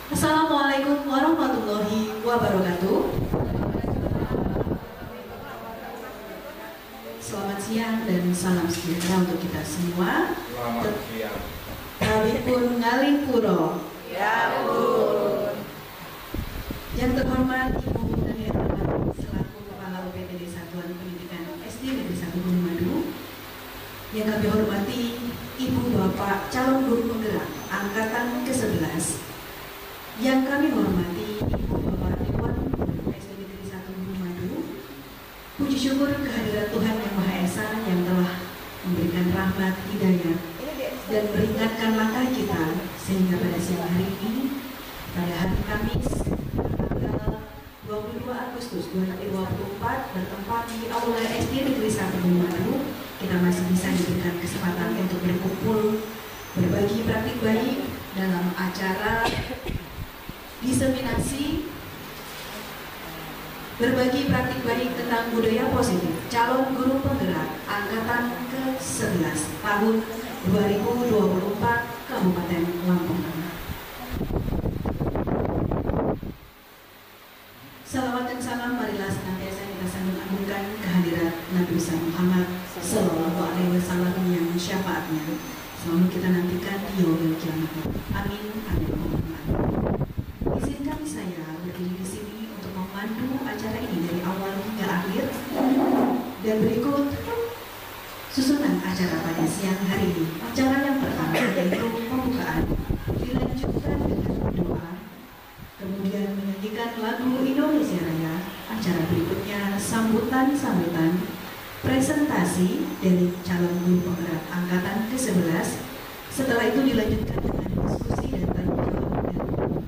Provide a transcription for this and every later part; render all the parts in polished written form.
Assalamualaikum warahmatullahi wabarakatuh. Selamat siang dan salam sejahtera untuk kita semua. Selamat siang. Tabipun Ngalingpuro. Ya ampun. Yang terhormat Ibu Daniel Rahmat selaku Kepala UPTD Satuan Pendidikan SD Negeri 1 Gunung Madu. Yang kami hormati Ibu Bapak calon guru penggerak angkatan ke-11. Yang kami hormati Ibu Bapak Dewan Guru SD Negeri 1 Gunung Madu. Puji syukur kehadirat Tuhan Yang Maha Esa yang telah memberikan rahmat hidayah dan meringankan langkah kita sehingga pada siang hari ini, pada hari Kamis tanggal 22 Agustus 2024 bertempat di Aula SD Negeri 1 Gunung Madu, kita masih bisa diberikan kesempatan untuk berkumpul berbagi praktik baik dalam acara diseminasi berbagi praktik baik tentang budaya positif calon guru penggerak angkatan ke-11 tahun 2024 Kabupaten Lampung Tengah. Salawat dan salam marilah senantiasa kita sambung-sambungkan kehadirat Nabi besar Muhammad Sallallahu Alaihi Wasallam yang syafaatnya selalu kita nantikan di yaumil kiamat. Amin amin amin. Izinkan saya berdiri di sini untuk memandu acara ini dari awal hingga akhir. Dan berikut susunan acara pada siang hari ini. Acara yang pertama yaitu pembukaan, dilanjutkan dengan doa, kemudian menyanyikan lagu Indonesia Raya. Acara berikutnya sambutan, presentasi dari calon guru penggerak angkatan ke-11. Setelah itu dilanjutkan dengan diskusi dan tanya jawab dari penonton.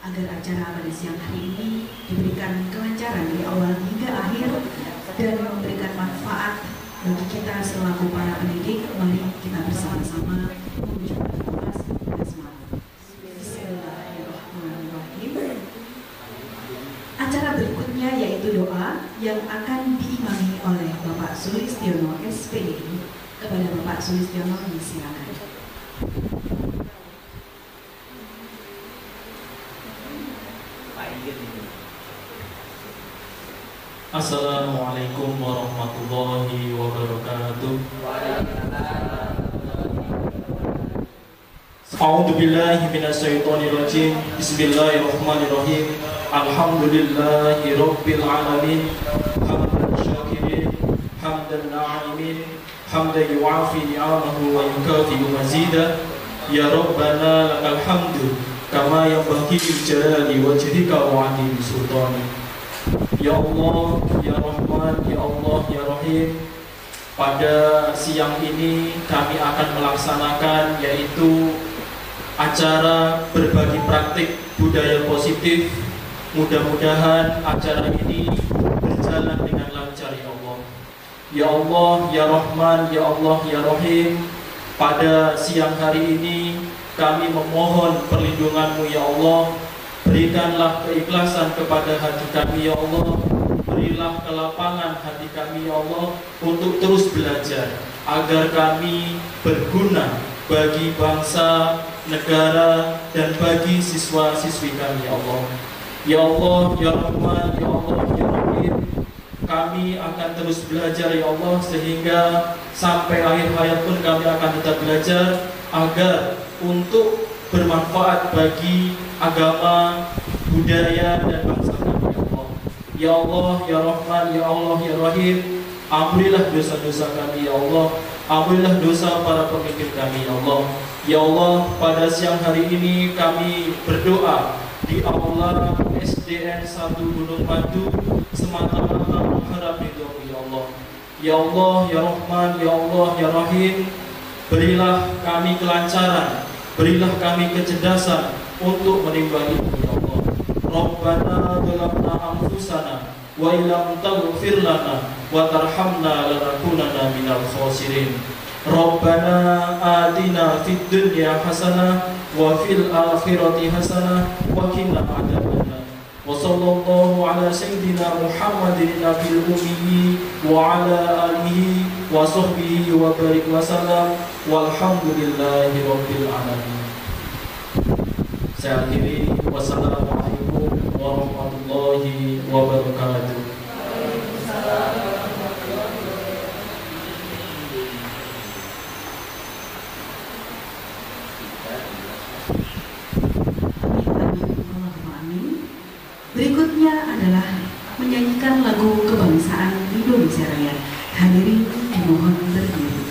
Agar acara pada siang hari ini diberikan kelancaran dari awal hingga akhir dan memberikan manfaat bagi kita selaku para pendidik, mari kita bersama-sama mengucapkan doa sebagai semangat. Bismillahirrahmanirrahim. Acara berikutnya yaitu doa yang akan diimami oleh Bapak Sulistiono SPD. Kepada Bapak Sulistiono, silakan. Assalamualaikum warahmatullahi wabarakatuh. A'udzu billahi minasyaitonir rajim. Bismillahirrahmanirrahim. Alhamdulillahi rabbil alamin. Hamdan syakirin, hamdan na'imin, hamdan yu'afi ni'amahu wa yukafi mazidah. Ya Rabbana lakal hamdu kama yanbaghi li jalali wajhika wa 'azimi sultanik. Ya Allah, Ya Rahman, Ya Allah, Ya Rahim. Pada siang ini kami akan melaksanakan yaitu acara berbagi praktik budaya positif. Mudah-mudahan acara ini berjalan dengan lancar ya Allah. Ya Allah, Ya Rahman, Ya Allah, Ya Rahim. Pada siang hari ini kami memohon perlindungan-Mu ya Allah. Berikanlah keikhlasan kepada hati kami ya Allah. Berilah kelapangan hati kami ya Allah untuk terus belajar agar kami berguna bagi bangsa, negara, dan bagi siswa-siswi kami ya Allah. Ya Allah, Ya Rahman, Ya Allah, Ya Rahim. Kami akan terus belajar ya Allah sehingga sampai akhir hayat pun kami akan tetap belajar agar untuk bermanfaat bagi agama, budaya, dan bangsa kami ya Allah. Ya Allah, Ya Rahman, Ya Allah, Ya Rahim. Ampunilah dosa-dosa kami ya Allah. Ampunilah dosa para pemimpin kami ya Allah. Ya Allah, pada siang hari ini kami berdoa di Aula SDN 1 Gunung Madu semata-mata mengharap ridho-Mu ya Allah. Ya Allah, Ya Rahman, Ya Allah, Ya Rahim. Berilah kami kelancaran, berilah kami kecerdasan untuk menimbangi-Mu ya Allah. Rabbana dzalamna anfusana wa illam taghfir lana wa tarhamna lanakunanna minal khasirin. Rabbana atina fid dunya hasanah wa fil akhirati hasanah wa qina adzabannar. Wa sallallahu ala sayyidina Muhammadin nabiyil ummi wa ala alihi wa sahbihi wa barik wa sallam walhamdulillahi rabbil alamin. Saya akhiri, wassalamualaikum warahmatullahi wabarakatuh. Berikutnya adalah menyanyikan lagu kebangsaan Indonesia Raya. Hadirin dimohon berdiri.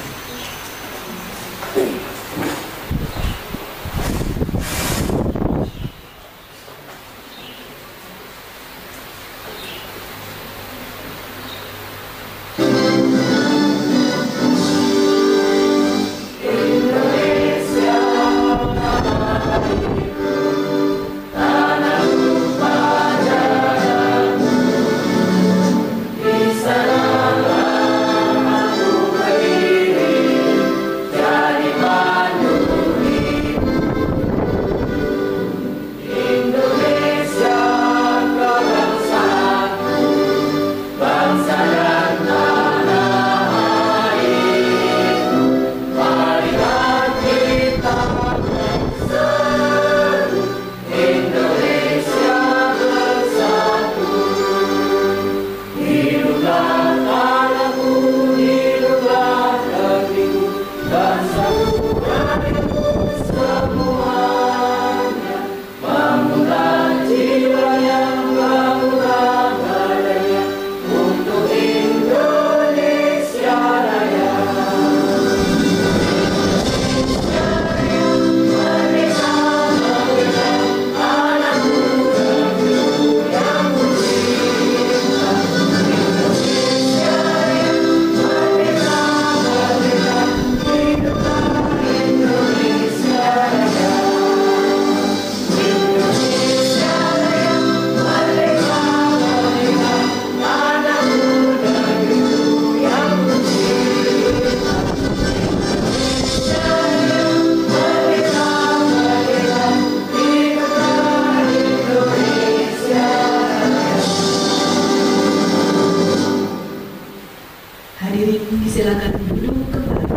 Silakan duduk kembali.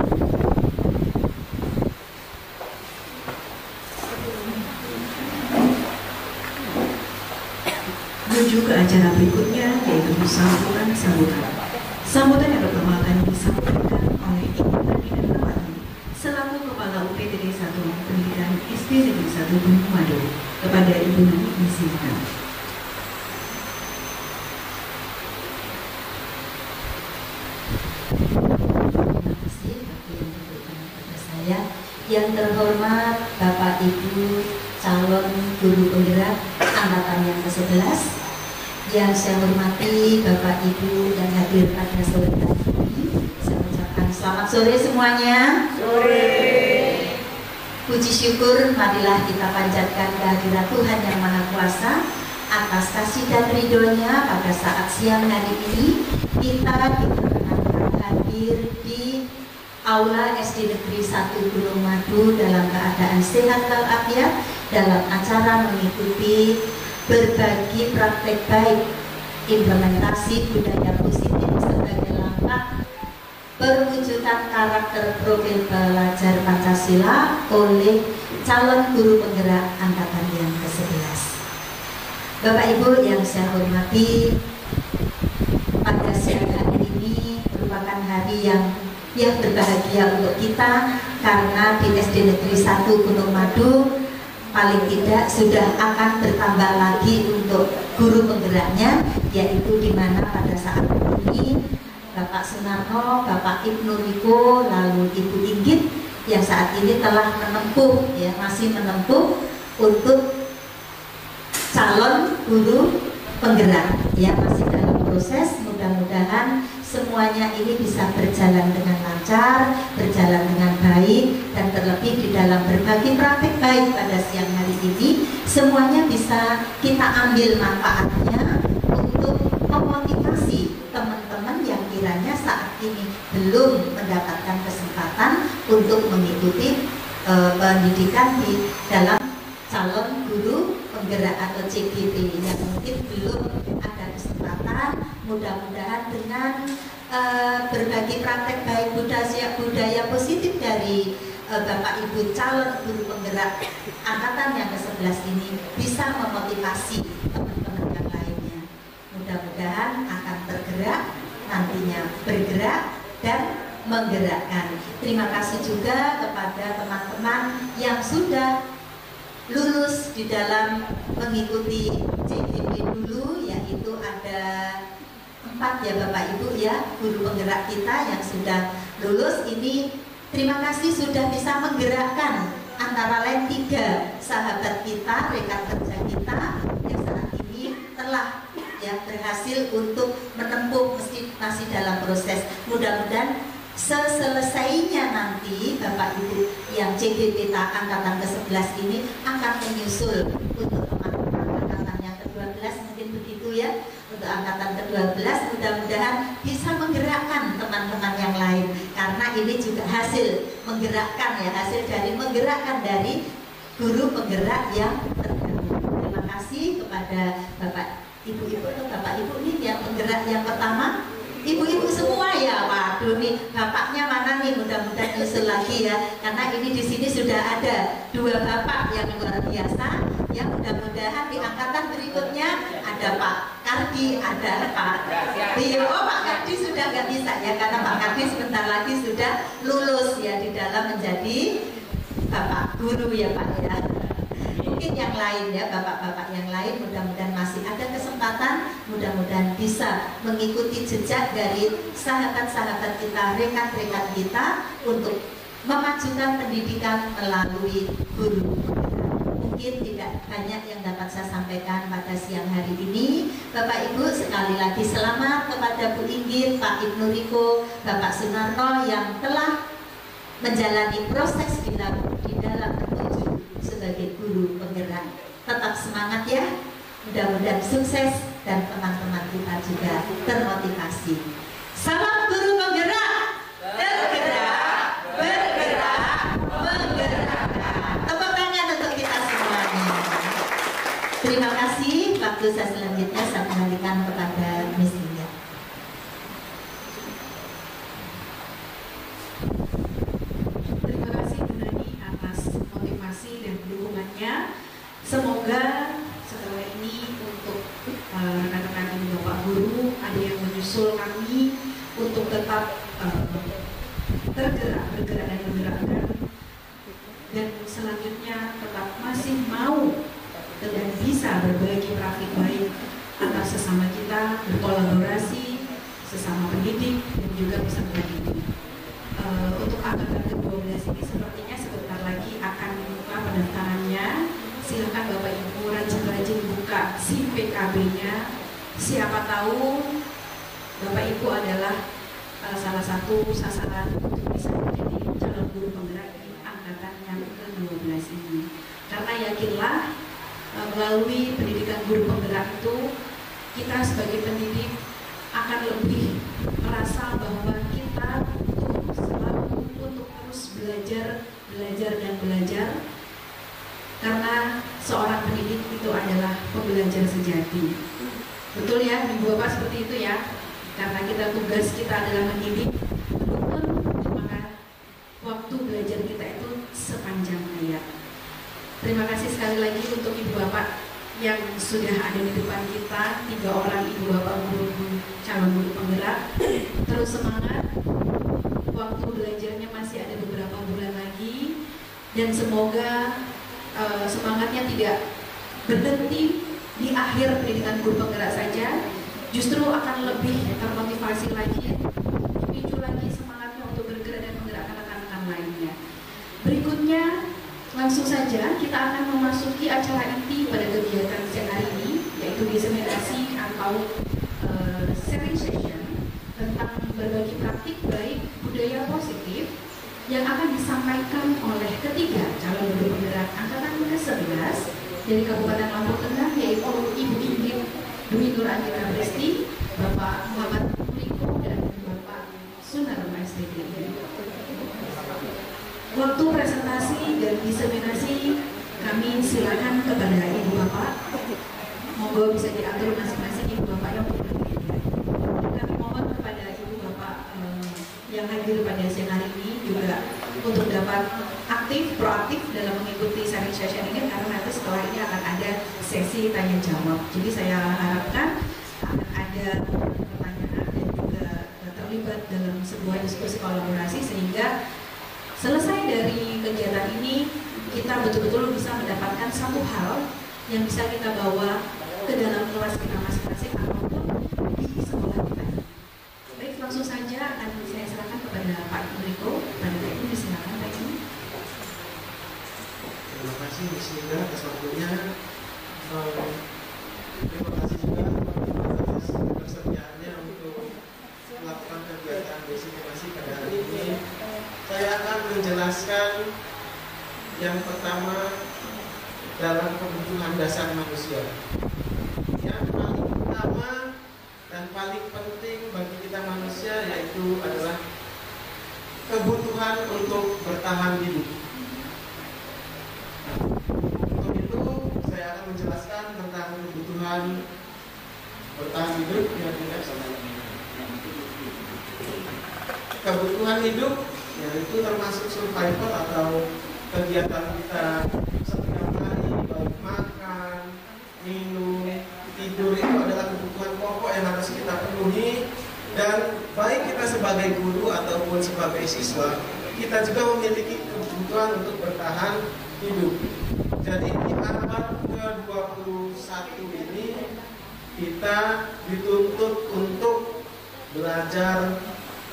Menuju ke acara berikutnya, yaitu sambutan. Sambutan yang pertama akan disampaikan oleh Ibu Nadine Rawati selaku Kepala UPTD Satuan Pendidikan SD Negeri 1 Gunung Madu. Kepada Ibu Nadine disilakan. Yang terhormat Bapak Ibu calon guru penggerak angkatan yang ke-11, yang saya hormati Bapak Ibu dan hadir pada sore hari ini, saya ucapkan selamat sore semuanya. Sore. Puji syukur marilah kita panjatkan kehadirat Tuhan yang Maha Kuasa atas kasih dan ridhonya pada saat siang hari ini kita diperkenankan hadir di Aula SD Negeri 1 Gunung Madu dalam keadaan sehat walafiat dalam acara mengikuti berbagi praktek baik implementasi budaya positif sebagai langkah perwujudan karakter profil pelajar Pancasila oleh calon guru penggerak angkatan yang ke-11. Bapak Ibu yang saya hormati, pada siang hari ini merupakan hari yang berbahagia untuk kita karena di SD Negeri 1 Gunung Madu paling tidak sudah akan bertambah lagi untuk guru penggeraknya, yaitu di mana pada saat ini Bapak Sunarno, Bapak Ibnu Riko, lalu Ibu Inggit yang saat ini telah menempuh, masih menempuh untuk calon guru penggerak, masih dalam proses. Mudah-mudahan semuanya ini bisa berjalan dengan lancar, berjalan dengan baik, dan terlebih di dalam berbagi praktik baik pada siang hari ini, semuanya bisa kita ambil manfaatnya untuk memotivasi teman-teman yang kiranya saat ini belum mendapatkan kesempatan untuk mengikuti pendidikan di dalam calon guru penggerak atau CGP yang mungkin belum ada kesempatan. Mudah-mudahan dengan berbagi praktek baik budaya positif dari Bapak Ibu calon guru penggerak angkatan yang ke-11 ini bisa memotivasi teman-teman yang lainnya. Mudah-mudahan akan tergerak, nantinya bergerak dan menggerakkan. Terima kasih juga kepada teman-teman yang sudah lulus di dalam mengikuti CGP dulu, yaitu ada 4 ya Bapak Ibu ya, guru penggerak kita yang sudah lulus ini. Terima kasih sudah bisa menggerakkan antara lain 3 sahabat kita, rekan kerja kita yang saat ini telah ya berhasil untuk menempuh meski masih dalam proses. Mudah-mudahan seselesainya nanti Bapak Ibu yang CGP angkatan ke-11 ini akan menyusul untuk teman-teman angkatan yang ke-12, mungkin begitu ya. Untuk angkatan ke-12 mudah-mudahan bisa menggerakkan teman-teman yang lain, karena ini juga hasil menggerakkan ya, hasil dari menggerakkan dari guru penggerak yang tergabung. Terima kasih kepada Bapak Ibu-ibu atau Bapak Ibu nih yang penggerak yang pertama. Ibu-ibu semua ya, waduh nih bapaknya mana nih, mudah-mudahan nyusul lagi ya, karena ini di sini sudah ada 2 bapak yang luar biasa ya. Mudah-mudahan di angkatan berikutnya ada Pak Kardi, ada Pak Rio. Oh, Pak Kardi sudah nggak bisa ya, karena Pak Kardi sebentar lagi sudah lulus ya di dalam menjadi bapak guru ya Pak ya. Mungkin yang lain ya, bapak-bapak yang lain mudah-mudahan masih ada kesempatan, mudah-mudahan bisa mengikuti jejak dari sahabat-sahabat kita, rekan-rekan kita untuk memajukan pendidikan melalui guru. Mungkin tidak banyak yang dapat saya sampaikan pada siang hari ini. Bapak Ibu sekali lagi selamat kepada Bu Inggit, Pak Ibnu Riko, Bapak Sunarno yang telah menjalani proses di dalam menuju sebagai guru penggerak. Tetap semangat ya, mudah-mudahan sukses dan teman-teman kita juga termotivasi. Salam guru penggerak, tergerak, bergerak, menggerakkan. Tepuk tangan untuk kita semuanya. Terima kasih. Waktu saya selanjutnya saya kembalikan kepada Miss Indah. Dan dukungannya. Semoga setelah ini untuk rekan-rekan ibu bapak guru ada yang menyusul kami untuk tetap bergerak dan menggerakkan, dan selanjutnya tetap masih mau dan bisa berbagi praktik baik antar sesama kita, berkolaborasi sesama pendidik dan juga bisa mendidik. Untuk angkatan ke-12 ini sepertinya sebentar lagi akan dibuka pendaftarannya. Silakan Bapak Ibu rajin-rajin buka SIM PKB-nya. Siapa tahu Bapak Ibu adalah salah satu sasaran untuk bisa menjadi calon guru penggerak di angkatan yang ke-12 ini. Karena yakinlah melalui pendidikan guru penggerak itu kita sebagai pendidik akan lebih merasa bahwa kita untuk terus belajar dan belajar, karena seorang pendidik itu adalah pembelajar sejati. Betul ya Ibu Bapak, seperti itu ya, karena tugas kita adalah mendidik, maka waktu belajar kita itu sepanjang hayat. Terima kasih sekali lagi untuk Ibu Bapak yang sudah ada di depan kita, 3 orang Ibu Bapak guru calon guru penggerak. Terus semangat, waktu belajarnya masih ada beberapa bulan lagi, dan semoga semangatnya tidak berhenti di akhir pendidikan guru penggerak saja, justru akan lebih termotivasi lagi, dipicu lagi semangatnya untuk bergerak dan menggerakkan rekan-rekan lainnya. Berikutnya langsung saja kita akan memasuki acara inti pada kegiatan siang hari ini, yaitu diseminasi atau sharing session tentang berbagi praktik baik budaya positif yang akan disampaikan oleh ketiga calon guru penggerak angkatan ke-11 dari Kabupaten Lombok Tengah, yaitu Ibu Inggit Dwi Nur Anggita Presti, Bapak Muhammad Riko, dan Bapak Sunarno SDG. Waktu presentasi dan diseminasi kami silakan kepada Ibu Bapak, monggo bisa diatur masing-masing Ibu Bapak yang berdiri. Kami mohon kepada Ibu Bapak yang hadir pada siang hari ini juga untuk dapat aktif dalam mengikuti sharing session ini karena nanti setelah ini akan ada sesi tanya jawab. Jadi saya harapkan akan ada pertanyaan dan juga terlibat dalam sebuah diskusi kolaborasi sehingga selesai dari kegiatan ini kita betul-betul bisa mendapatkan satu hal yang bisa kita bawa ke dalam kelas kita masing-masing ataupun di sekolah kita. Baik, langsung saja akan saya serahkan kepada Pak Enrico. Pada Pak Ibu, silakan Pak Ibu. Terima kasih Miss Linda atas waktunya. Terima kasih juga atas ketersediaannya untuk melakukan kegiatan destinasi pada hari ini. Saya akan menjelaskan yang pertama dalam kebutuhan dasar manusia. Yang paling utama dan paling penting bagi kita manusia yaitu adalah kebutuhan untuk bertahan hidup. Nah, untuk itu saya akan menjelaskan tentang kebutuhan bertahan hidup yang tidak sama. Kebutuhan hidup yaitu termasuk survival atau kegiatan kita setiap hari, baik makan, minum, tidur itu adalah kebutuhan pokok yang harus kita penuhi. Dan baik kita sebagai guru ataupun sebagai siswa, kita juga memiliki kebutuhan untuk bertahan hidup. Jadi di abad ke-21 ini kita dituntut untuk belajar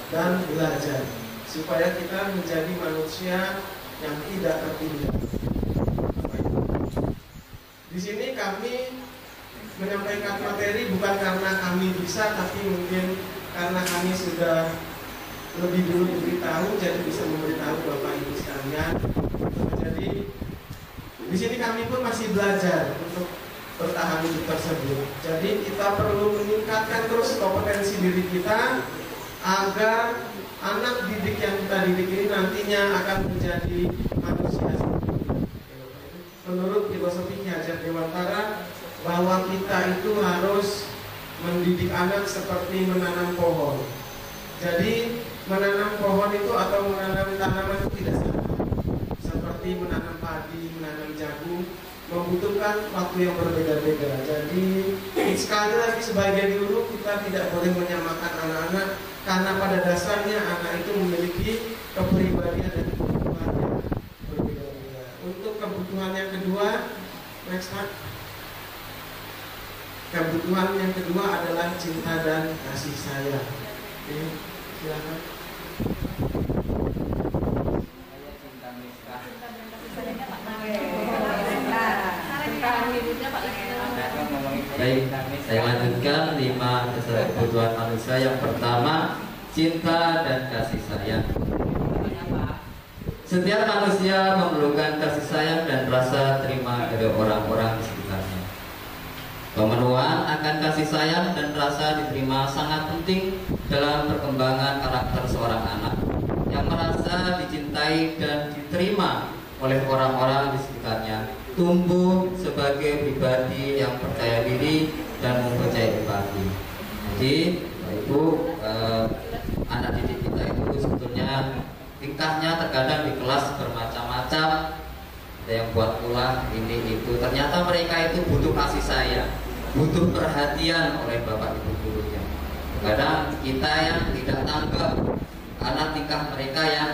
dan belajar supaya kita menjadi manusia yang tidak tertinggal. Di sini kami menyampaikan materi bukan karena kami bisa, tapi mungkin karena kami sudah lebih dulu diberitahu, jadi bisa memberitahu Bapak Ibu sekalian. Jadi di sini kami pun masih belajar untuk bertahan hidup tersebut. Jadi kita perlu meningkatkan terus kompetensi diri kita agar anak didik yang kita didik ini nantinya akan menjadi manusia seperti ini. Menurut filosofi Ki Hajar Dewantara, bahwa kita itu harus mendidik anak seperti menanam pohon. Jadi menanam pohon itu atau menanam tanaman itu tidak sama. Seperti menanam padi, menanam jagung, membutuhkan waktu yang berbeda-beda. Jadi sekali lagi sebagai guru kita tidak boleh menyamakan anak-anak karena pada dasarnya anak itu memiliki kepribadian dan kebutuhan yang berbeda-beda. Untuk kebutuhan yang kedua, next Pak. Kebutuhan yang kedua adalah cinta dan kasih sayang. Oke, silakan. Baik, saya lanjutkan 5 dasar kebutuhan manusia. Yang pertama, cinta dan kasih sayang. Setiap manusia memerlukan kasih sayang dan rasa terima dari orang-orang di sekitarnya. Pemenuhan akan kasih sayang dan rasa diterima sangat penting dalam perkembangan karakter seorang anak yang merasa dicintai dan diterima oleh orang-orang di sekitarnya, tumbuh sebagai pribadi yang percaya diri dan mempercayai empati. Jadi, Bapak Ibu, anak didik kita itu sebetulnya tingkahnya terkadang di kelas bermacam-macam. Ada yang buat ulah ini itu, ternyata mereka itu butuh kasih sayang, butuh perhatian oleh bapak ibu gurunya. Kadang kita yang tidak tanggap karena tingkah mereka yang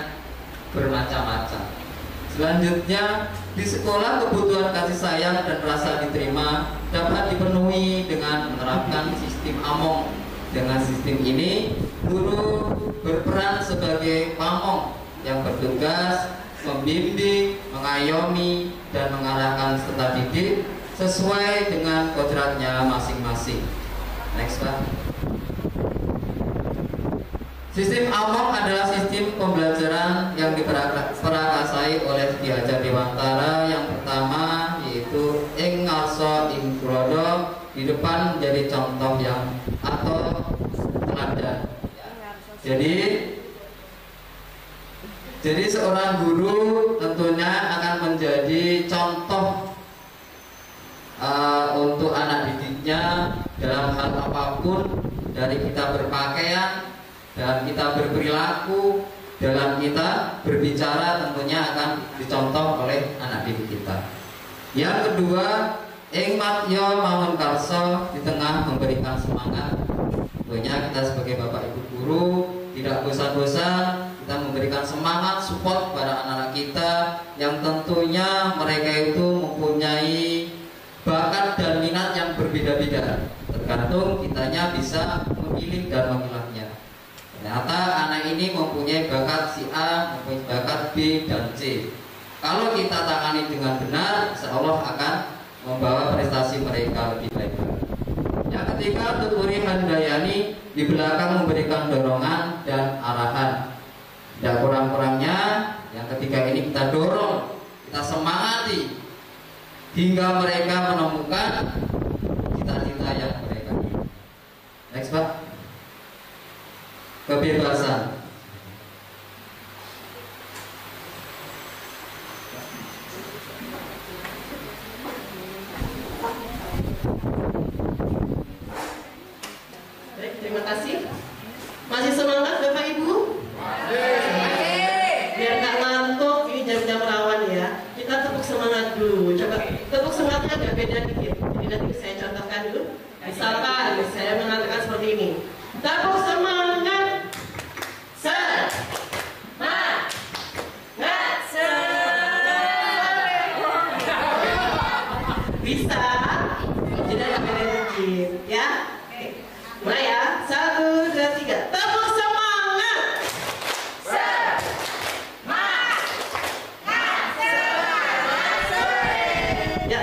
bermacam-macam. Selanjutnya, di sekolah kebutuhan kasih sayang dan rasa diterima dapat dipenuhi dengan menerapkan sistem AMONG. Dengan sistem ini, guru berperan sebagai pamong yang bertugas membimbing, mengayomi, dan mengarahkan peserta didik sesuai dengan kodratnya masing-masing. Next Pak. Sistem AMONG adalah sistem pembelajaran yang diperakasai oleh Ki Hajar Dewantara. Yang pertama yaitu ing ngarsa ing tulodo, di depan menjadi contoh yang atau teladan. Jadi seorang guru tentunya akan menjadi contoh untuk anak didiknya dalam hal apapun, dari kita berpakaian dan kita berperilaku, dalam kita berbicara tentunya akan dicontoh oleh anak didik kita. Yang kedua, ing matya mawon karsa di tengah memberikan semangat. Tentunya kita sebagai bapak ibu guru tidak bosan-bosan kita memberikan semangat support kepada anak-anak kita yang tentunya mereka itu mempunyai bakat dan minat yang berbeda-beda. Tergantung kitanya bisa memilih dan memilahnya. Ternyata anak ini mempunyai bakat si A, mempunyai bakat B dan C. Kalau kita tangani dengan benar, insya Allah akan membawa prestasi mereka lebih baik. Yang ketiga, Tuturi Handayani di belakang memberikan dorongan dan arahan. Tidak kurang-kurangnya, yang ketiga ini kita dorong, kita semangati hingga mereka menemukan cita-cita yang mereka inginkan. Next, Pak. Kebebasan. Baik, terima kasih. Masih semangat Bapak Ibu? Biar nggak ngantuk, ini jam-jam rawan ya. Kita tepuk semangat dulu. Coba tepuk semangatnya agak beda dikit. Jadi nanti saya contohkan dulu. Misalkan saya mengatakan seperti ini. Tepuk semangat. Bisa. Jadi agak beda dikit, ya. Mulai ya. 1, 2, 3. Tepuk semangat. Ya.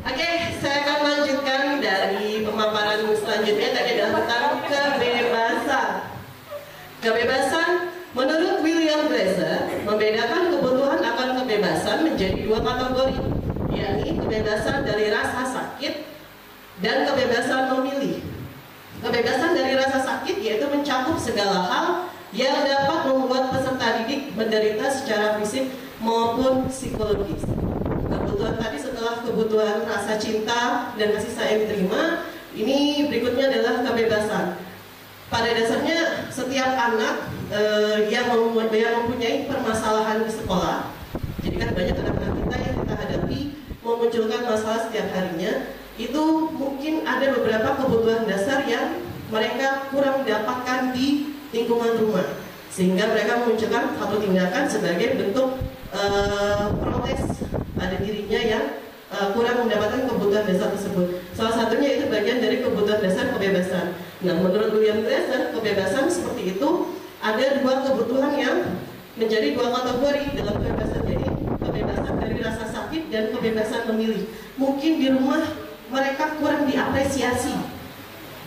Oke, saya akan lanjutkan dari pemaparan selanjutnya. Tadi adalah tentang kebebasan. Kebebasan menurut William Glasser membedakan kebutuhan akan kebebasan menjadi dua kategori, yakni kebebasan dari rasa sakit dan kebebasan memilih. Kebebasan dari rasa sakit yaitu mencakup segala hal yang dapat membuat peserta didik menderita secara fisik maupun psikologis. Kebutuhan tadi setelah kebutuhan rasa cinta dan kasih sayang diterima, ini berikutnya adalah kebebasan. Pada dasarnya setiap anak yang mempunyai permasalahan di sekolah, jadi kan banyak anak-anak kita yang kita hadapi memunculkan masalah setiap harinya, itu mungkin ada beberapa kebutuhan dasar yang mereka kurang dapatkan di lingkungan rumah, sehingga mereka memunculkan satu tindakan sebagai bentuk protes pada dirinya yang kurang mendapatkan kebutuhan dasar tersebut. Salah satunya itu bagian dari kebutuhan dasar kebebasan. Nah, menurut William Glasser, kebebasan seperti itu ada dua kebutuhan yang menjadi dua kategori dalam kebebasan. Jadi kebebasan dari rasa sakit dan kebebasan memilih. Mungkin di rumah mereka kurang diapresiasi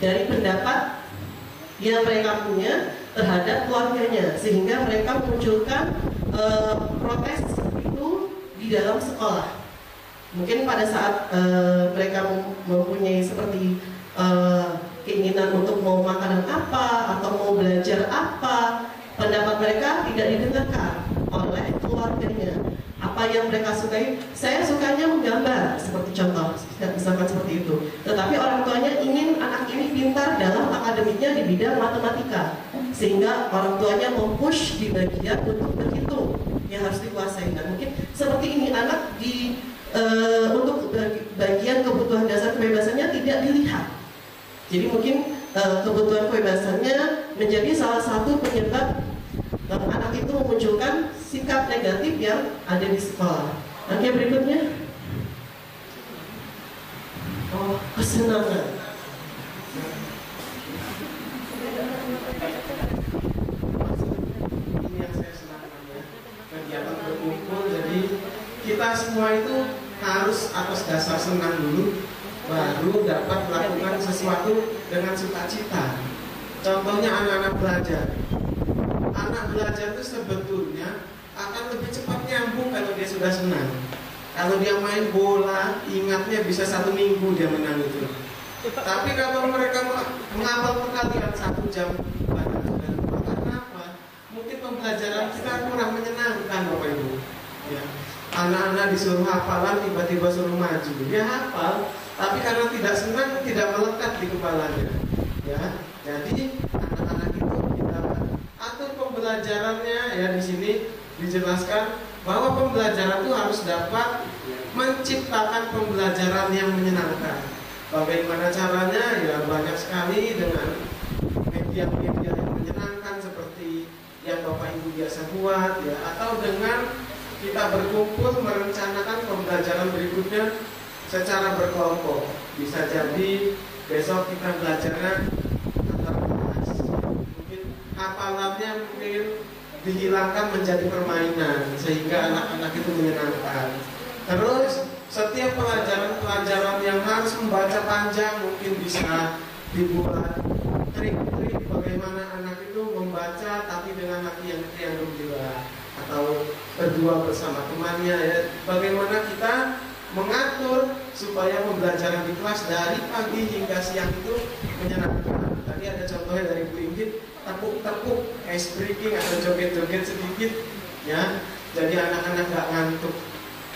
dari pendapat yang mereka punya terhadap keluarganya, sehingga mereka munculkan protes itu di dalam sekolah. Mungkin pada saat mereka mempunyai seperti keinginan untuk mau makanan apa atau mau belajar apa, pendapat mereka tidak didengarkan oleh keluarganya. Apa yang mereka sukai, saya sukanya menggambar, seperti contoh, misalkan seperti itu. Tetapi orang tuanya ingin anak ini pintar dalam akademiknya di bidang matematika, sehingga orang tuanya mempush di bagian untuk berhitung yang harus dikuasai. Dan mungkin seperti ini anak untuk bagian kebutuhan dasar kebebasannya tidak dilihat. Jadi mungkin kebutuhan kebebasannya menjadi salah satu penyebab anak itu memunculkan sikap negatif yang ada di sekolah. Oke, berikutnya. Oh, kesenangan. Ini yang saya senangkan ya. Kegiatan berkumpul, jadi kita semua itu harus atas dasar senang dulu, baru dapat melakukan sesuatu dengan sukacita. Contohnya anak-anak belajar. Anak belajar itu sebetulnya akan lebih cepat nyambung kalau dia sudah senang. Kalau dia main bola, ingatnya bisa 1 minggu dia menang itu. Tapi kalau mereka menghafal perkalian 1 jam, sudah lupa. Karena apa? Mungkin pembelajaran kita kurang menyenangkan, Bapak Ibu. Ya. Anak-anak disuruh hafalan, tiba-tiba suruh maju. Dia hafal, tapi karena tidak senang, tidak melekat di kepalanya. Ya, jadi anak-anak itu kita atur pembelajaran pembelajarannya ya di sini dijelaskan bahwa pembelajaran itu harus dapat menciptakan pembelajaran yang menyenangkan. Bagaimana caranya? Ya banyak sekali dengan media-media yang menyenangkan seperti yang Bapak Ibu biasa buat ya, atau dengan kita berkumpul merencanakan pembelajaran berikutnya secara berkelompok. Bisa jadi besok kita belajarnya antar kelas, mungkin hafalannya mungkin dihilangkan menjadi permainan sehingga anak-anak itu menyenangkan. Terus setiap pelajaran-pelajaran yang harus membaca panjang mungkin bisa dibuat trik-trik bagaimana anak itu membaca tapi dengan hati yang gembira, atau berdua bersama temannya ya. Bagaimana kita mengatur supaya pembelajaran di kelas dari pagi hingga siang itu menyenangkan. Tadi ada contohnya dari Bu Inggit, tepuk-tepuk, ice breaking atau joget-joget sedikit ya. Jadi anak-anak gak ngantuk.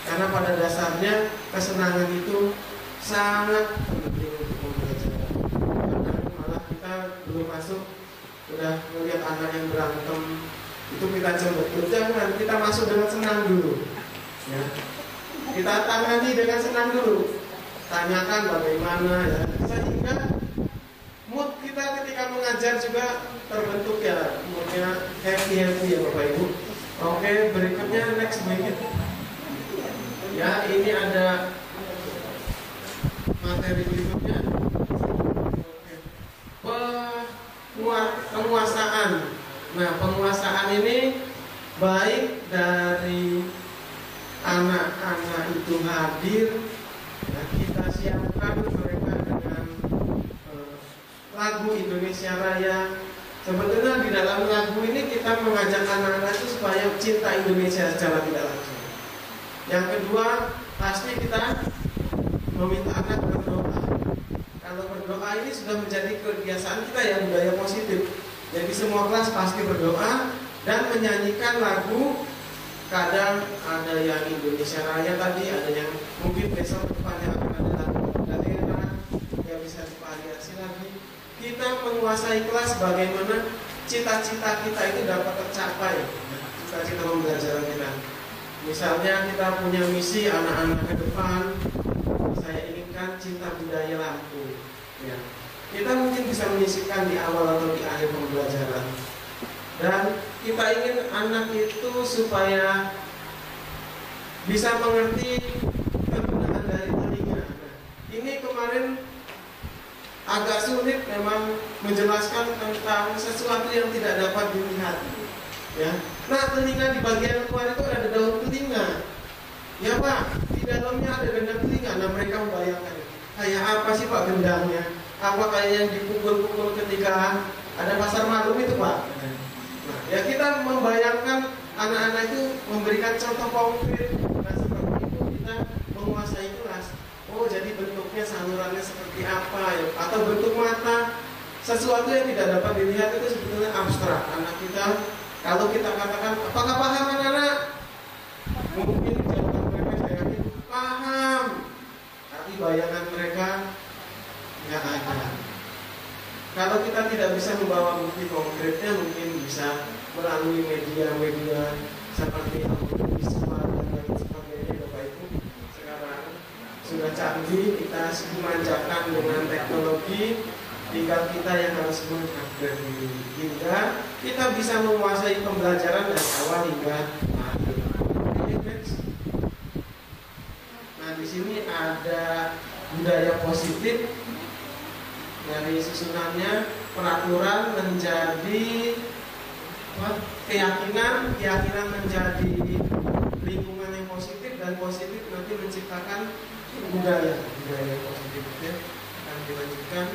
Karena pada dasarnya kesenangan itu sangat penting untuk pembelajaran. Karena malah kita belum masuk sudah melihat anak yang berantem, itu kita coba, jangan, kita masuk dengan senang dulu ya. Kita tangani dengan senang dulu, tanyakan bagaimana ya, sehingga mood kita ketika mengajar juga terbentuk ya, moodnya happy ya Bapak Ibu. Oke, berikutnya next minute ya, ini ada materi berikutnya. Penguasaan. Nah, penguasaan ini baik dari anak-anak itu hadir, ya, kita siapkan mereka dengan lagu Indonesia Raya. Sebetulnya di dalam lagu ini kita mengajak anak-anak itu supaya cinta Indonesia secara tidak langsung. Yang kedua, pasti kita meminta anak berdoa. Kalau berdoa ini sudah menjadi kebiasaan kita ya, budaya positif. Jadi semua kelas pasti berdoa dan menyanyikan lagu. Kadang ada yang Indonesia Raya tadi, ada yang mungkin besok depannya akan ada lagu daerah yang bisa divariasi lagi. Kita menguasai kelas bagaimana cita-cita kita itu dapat tercapai, cita-cita pembelajaran kita. Misalnya kita punya misi anak-anak ke depan, saya inginkan cinta budaya Lampung ya. Kita mungkin bisa menyisipkan di awal atau di akhir pembelajaran. Dan kita ingin anak itu supaya bisa mengerti kegunaan dari telinga. Nah, ini kemarin agak sulit memang menjelaskan tentang sesuatu yang tidak dapat dilihat ya. Nah, telinga di bagian luar itu ada daun telinga ya Pak, di dalamnya ada gendang telinga. Nah, mereka membayangkan kayak apa sih Pak gendangnya? Apa kayak yang dipukul-pukul ketika ada pasar malam itu Pak? Nah, ya kita membayangkan anak-anak itu memberikan contoh konkret. Nah, seperti itu kita menguasai kelas. Oh, jadi bentuknya salurannya seperti apa ya? Atau bentuk mata, sesuatu yang tidak dapat dilihat itu sebetulnya abstrak. Anak kita, kalau kita katakan, apakah paham anak-anak? Mungkin jawaban mereka saya yakin paham, tapi bayangan mereka nggak ada. Kalau kita tidak bisa membawa bukti konkretnya, mungkin bisa melalui media-media seperti visual dan lain sebagainya. Bapak Ibu, sekarang sudah canggih, kita dimanjakan dengan teknologi, tinggal kita yang harus mengupgrade diri hingga kita bisa menguasai pembelajaran dari awal hingga akhir. Nah, di sini ada budaya positif. Dari susunannya, peraturan menjadi keyakinan menjadi lingkungan yang positif, dan positif nanti menciptakan budaya yang positif ya. Akan dilanjutkan.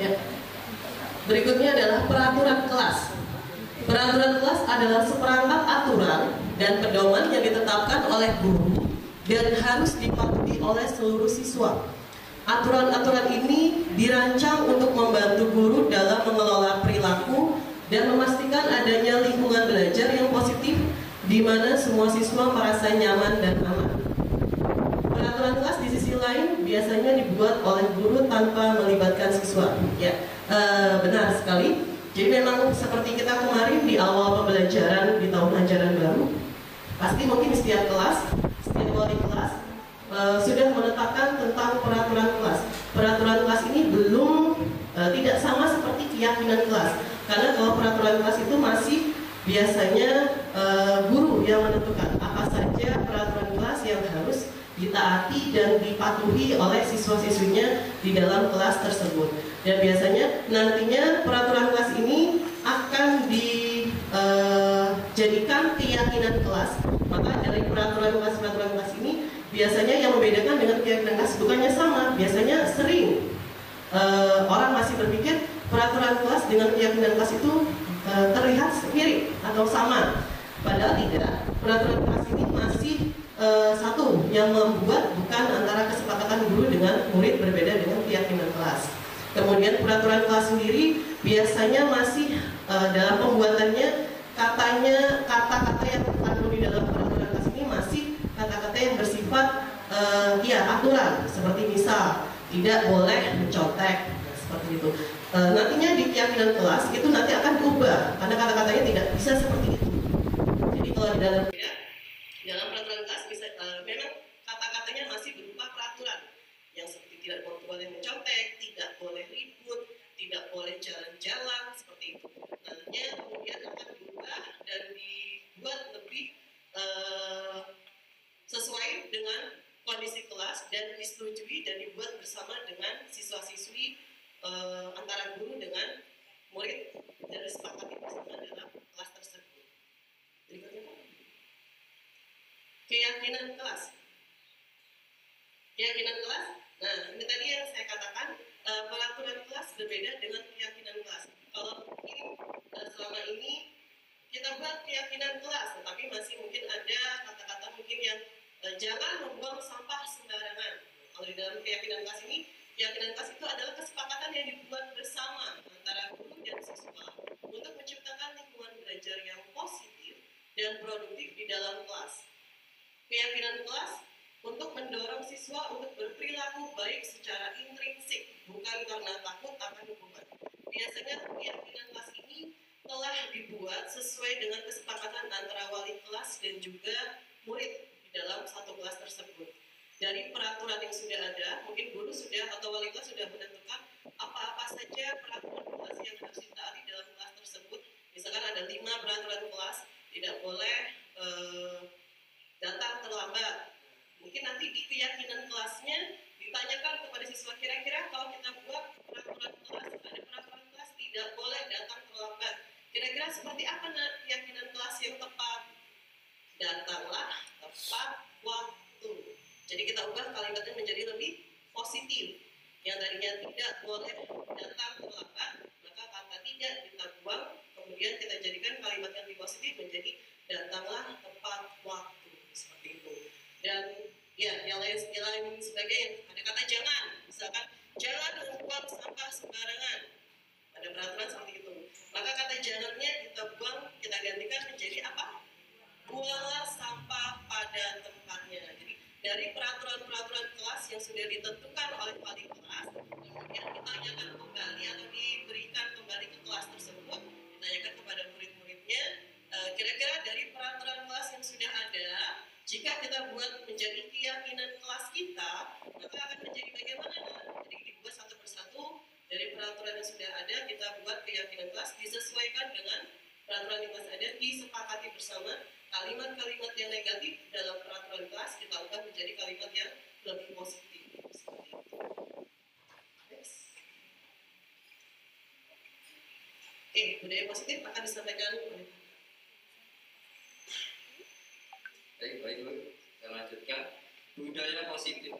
Ya. Berikutnya adalah peraturan kelas. Peraturan kelas adalah seperangkat aturan dan pedoman yang ditetapkan oleh guru dan harus dipatuhi oleh seluruh siswa. Aturan-aturan ini dirancang untuk membantu guru dalam mengelola perilaku dan memastikan adanya lingkungan belajar yang positif di mana semua siswa merasa nyaman dan aman. peraturan kelas di sisi lain biasanya dibuat oleh guru tanpa melibatkan siswa. Ya, benar sekali. Jadi memang seperti kita kemarin di awal pembelajaran di tahun ajaran baru, pasti mungkin setiap kelas, setiap wali kelas sudah menetapkan tentang peraturan kelas. Peraturan kelas ini belum tidak sama seperti keyakinan kelas, karena kalau peraturan kelas itu masih biasanya guru yang menentukan apa saja peraturan kelas yang harus ditaati dan dipatuhi oleh siswa-siswinya di dalam kelas tersebut. Dan biasanya nantinya peraturan kelas ini akan dijadikan keyakinan kelas. Maka dari peraturan kelas ini biasanya yang membedakan dengan keyakinan kelas bukannya sama, biasanya sering orang masih berpikir peraturan kelas dengan keyakinan kelas itu terlihat mirip atau sama. Padahal tidak. Peraturan kelas ini masih satu yang membuat bukan antara kesepakatan guru dengan murid berbeda dengan keyakinan kelas. Kemudian peraturan kelas sendiri biasanya masih dalam pembuatannya katanya kata-kata yang terkandung di dalam peraturan kelas ini masih kata-kata yang bersifat aturan, seperti misal tidak boleh mencontek, seperti itu. Nantinya di keyakinan kelas itu nanti akan berubah karena kata-katanya tidak bisa seperti itu. Jadi kalau di dalam peraturan kelas bisa memang kata-katanya masih berupa peraturan yang seperti tidak boleh mencontek, tidak boleh ribut, tidak boleh jalan-jalan, seperti itu. Nantinya kemudian akan berubah dan dibuat lebih sesuai dengan kondisi kelas dan disetujui dan dibuat bersama dengan siswa-siswi antara guru dengan murid dan disepakati bersama dalam kelas tersebut. Berikutnya, keyakinan kelas. Keyakinan kelas. Nah, ini tadi yang saya katakan, peraturan kelas berbeda dengan keyakinan kelas. Kalau mungkin selama ini kita buat keyakinan kelas, tetapi masih mungkin ada kata-kata mungkin yang jangan membuang sampah sembarangan. Kalau di dalam keyakinan kelas ini, keyakinan kelas itu adalah kesepakatan yang dibuat bersama antara guru dan siswa untuk menciptakan lingkungan belajar yang positif dan produktif di dalam kelas. Keyakinan kelas untuk mendorong siswa untuk berperilaku baik secara intrinsik, bukan karena takut akan hukuman. Biasanya keyakinan kelas ini telah dibuat sesuai dengan kesepakatan antara wali kelas dan juga murid di dalam satu kelas tersebut. Dari peraturan yang sudah ada, mungkin guru sudah atau wali kelas sudah menentukan apa-apa saja peraturan kelas yang harus ditaati dalam kelas tersebut. Misalkan ada 5 peraturan kelas, tidak boleh datang terlambat. Mungkin nanti di keyakinan kelasnya ditanyakan kepada siswa, kira-kira kalau kita buat peraturan kelas, ada peraturan kelas tidak boleh datang terlambat. Kira-kira seperti apa keyakinan kelas yang tepat? Datanglah tepat waktu. Jadi kita ubah kalimatnya menjadi lebih positif. Yang tadinya tidak boleh datang terlambat, maka kata tidak kita buang, kemudian kita jadikan kalimat yang lebih positif menjadi datanglah tepat waktu, seperti itu. Dan ya, yang lain sebagainya. Ada kata jangan, misalkan jangan membuang sampah sembarangan. Ada peraturan seperti itu. Maka kata jangannya kita buang, kita gantikan menjadi apa? Buanglah sampah pada tempatnya. Jadi dari peraturan-peraturan kelas yang sudah ditentukan oleh wali kelas, kemudian ditanyakan kembali atau diberikan kembali ke kelas tersebut, ditanyakan kepada murid-muridnya, kira-kira dari peraturan kelas yang sudah ada, jika kita buat menjadi keyakinan kelas kita, maka akan menjadi bagaimana? Jadi dibuat satu persatu dari peraturan yang sudah ada, kita buat keyakinan kelas disesuaikan dengan peraturan yang masih ada, disepakati bersama. Kalimat-kalimat yang negatif dalam peraturan kelas kita ubah menjadi kalimat yang lebih positif. Budaya positif akan disampaikan oleh Baik, saya lanjutkan. Budaya positif.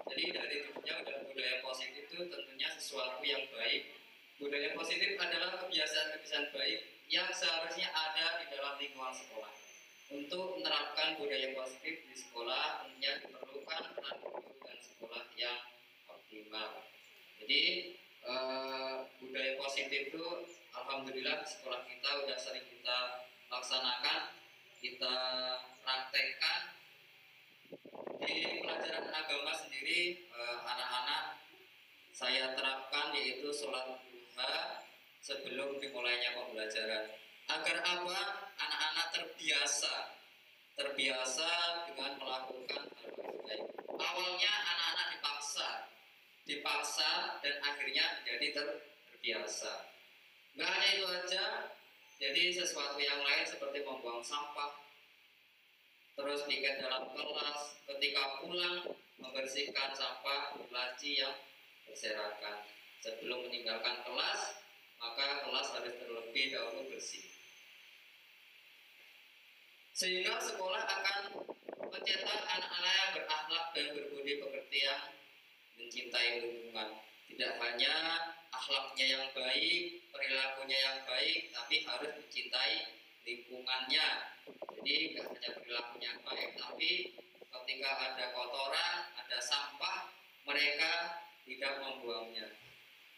Jadi dari tujuannya budaya positif itu tentunya sesuatu yang baik. Budaya positif adalah kebiasaan-kebiasaan baik yang seharusnya ada di dalam lingkungan sekolah. Untuk menerapkan budaya positif di sekolah tentunya diperlukan peran guru dan sekolah yang optimal. Jadi budaya positif itu alhamdulillah di sekolah kita sudah sering kita laksanakan, kita praktekkan Di pelajaran agama sendiri, anak-anak saya terapkan yaitu sholat duha sebelum dimulainya pembelajaran. Agar apa? Anak-anak terbiasa dengan melakukan hal baik. Awalnya anak-anak dipaksa dan akhirnya jadi terbiasa. Nggak hanya itu aja, jadi sesuatu yang lain seperti membuang sampah, terus piket dalam kelas, ketika pulang membersihkan sampah laci yang berserakan. Sebelum meninggalkan kelas, maka kelas harus terlebih dahulu bersih. Sehingga sekolah akan mencetak anak-anak yang berakhlak dan berbudi pekerti yang mencintai lingkungan. Tidak hanya akhlaknya yang baik, perilakunya yang baik, tapi harus mencintai lingkungannya. Jadi tidak hanya perilakunya yang baik, tapi ketika ada kotoran, ada sampah, mereka tidak membuangnya.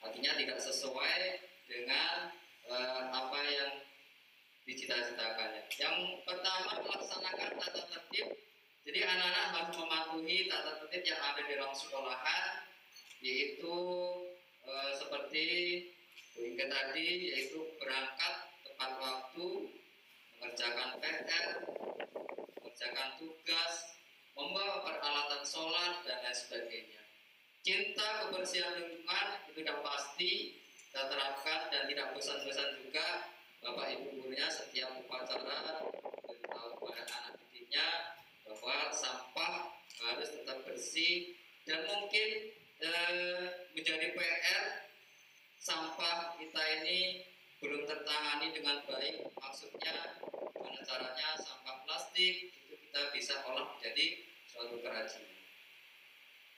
Artinya tidak sesuai dengan apa yang dicita-citakannya. Yang pertama, melaksanakan tata tertib. Jadi anak-anak harus mematuhi tata tertib yang ada di dalam sekolahan, yaitu seperti hingga tadi, yaitu berangkat tepat waktu, mengerjakan PR, mengerjakan tugas, membawa peralatan sholat, dan lain sebagainya. Cinta kebersihan lingkungan itu sudah pasti kita terapkan dan tidak bosan-bosan juga Bapak Ibu gurunya setiap upacara beritahu kepada anak didiknya bahwa sampah harus tetap bersih, dan mungkin menjadi PR sampah kita ini belum tertangani dengan baik. Maksudnya gimana caranya sampah plastik itu kita bisa olah menjadi suatu kerajinan.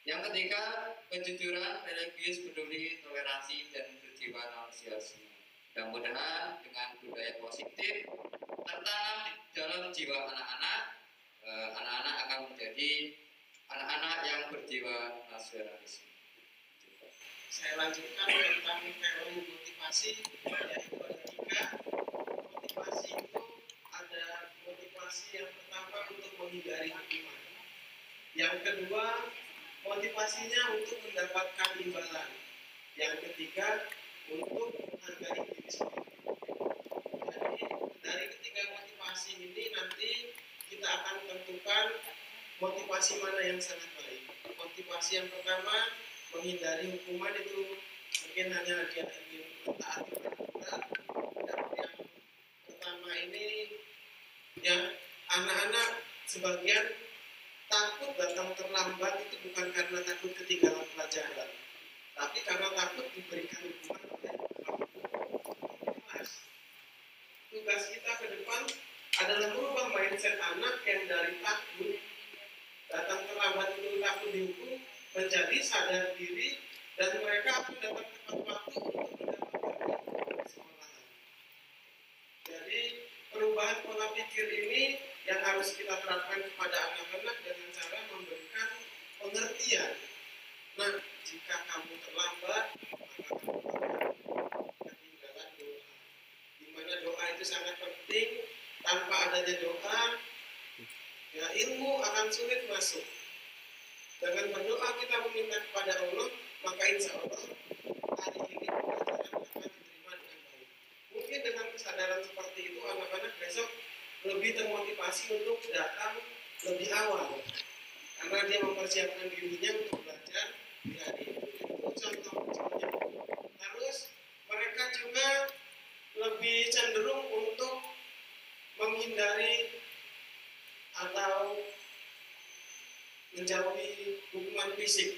Yang ketiga, kejujuran, religius, peduli, toleransi, dan kejiwaan manusiawi. Mudah-mudahan dengan budaya positif tertanam di dalam jiwa anak-anak, anak-anak akan menjadi anak-anak yang berjiwa nasionalisme. Saya lanjutkan tentang teori motivasi, yaitu ada 3. Motivasi itu ada motivasi yang pertama untuk menghindari hukuman. Yang kedua, motivasinya untuk mendapatkan imbalan. Yang ketiga, untuk menghargai diri sendiri. Jadi dari ketiga motivasi ini nanti kita akan tentukan motivasi mana yang sangat baik. Motivasi yang pertama, menghindari hukuman, itu mungkin hanya dia ingin mentaati peraturan. Dan yang pertama ini, ya, anak-anak sebagian takut datang terlambat itu bukan karena takut ketinggalan pelajaran, tapi karena takut diberikan hukuman oleh kelas. Tugas kita ke depan adalah merubah mindset anak yang dari takut datang terlambat itu takut dihukum menjadi sadar diri, dan mereka akan datang tepat waktu untuk mendapatkan sekolahan. Jadi perubahan pola pikir ini yang harus kita terapkan kepada anak-anak dengan cara memberikan pengertian. Nah, jika kamu terlambat, maka kamu akan ketinggalan doa. Di mana doa itu sangat penting. Tanpa adanya doa, ya, ilmu akan sulit masuk. Dengan berdoa kita meminta kepada Allah, maka insya Allah hari ini pelajaran akan diterima dengan baik. Mungkin dengan kesadaran seperti itu, anak-anak besok lebih termotivasi untuk datang lebih awal, karena dia mempersiapkan dirinya untuk belajar di hari itu. Itu contoh-contohnya. Terus mereka juga lebih cenderung untuk menghindari atau menjauhi hukuman fisik.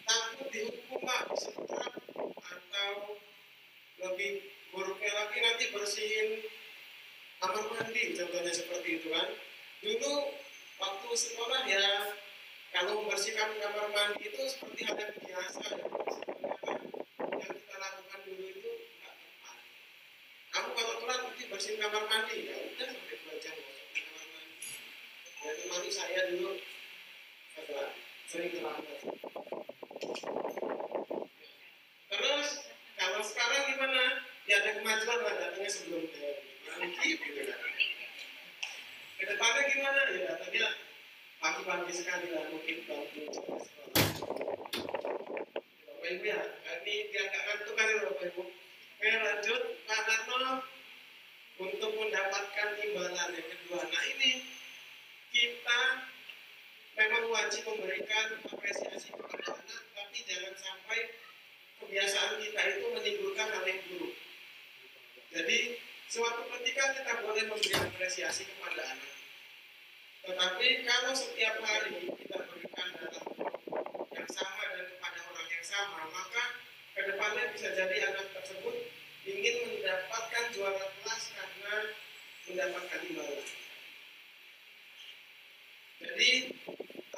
Takut dihukum, Pak, disetrap, atau lebih buruknya lagi nanti bersihin kamar mandi, contohnya seperti itu kan. Dulu waktu sekolah ya, kalau membersihkan kamar mandi itu seperti hal yang biasa ya. Sebenarnya yang kita lakukan dulu itu nggak tepat. Kamu kalau telat mesti bersihin kamar mandi, ya udah sampai 2 jam masuk ke kamar mandi. Ya termasuk saya dulu agak sering terlambat. Terus kalau sekarang gimana? Ya ada kemajuan lah, datangnya sebelum mandi gitu kan. Kedepannya gimana? Ya datangnya pagi-pagi sekali lah mungkin bantu sekolah. Bapak Ibu ya, ini dia agak ngantuk kan Bapak Ibu. Oke lanjut, Pak Narno untuk mendapatkan imbalan yang kedua. Nah ini kita memang wajib memberikan apresiasi kepada anak, tapi jangan sampai kebiasaan kita itu menimbulkan hal yang buruk. Jadi suatu ketika kita boleh memberi apresiasi kepada anak, tetapi kalau setiap hari kita berikan dalam yang sama dan kepada orang yang sama, maka kedepannya bisa jadi anak tersebut ingin mendapatkan juara kelas karena mendapatkan imbalan. Jadi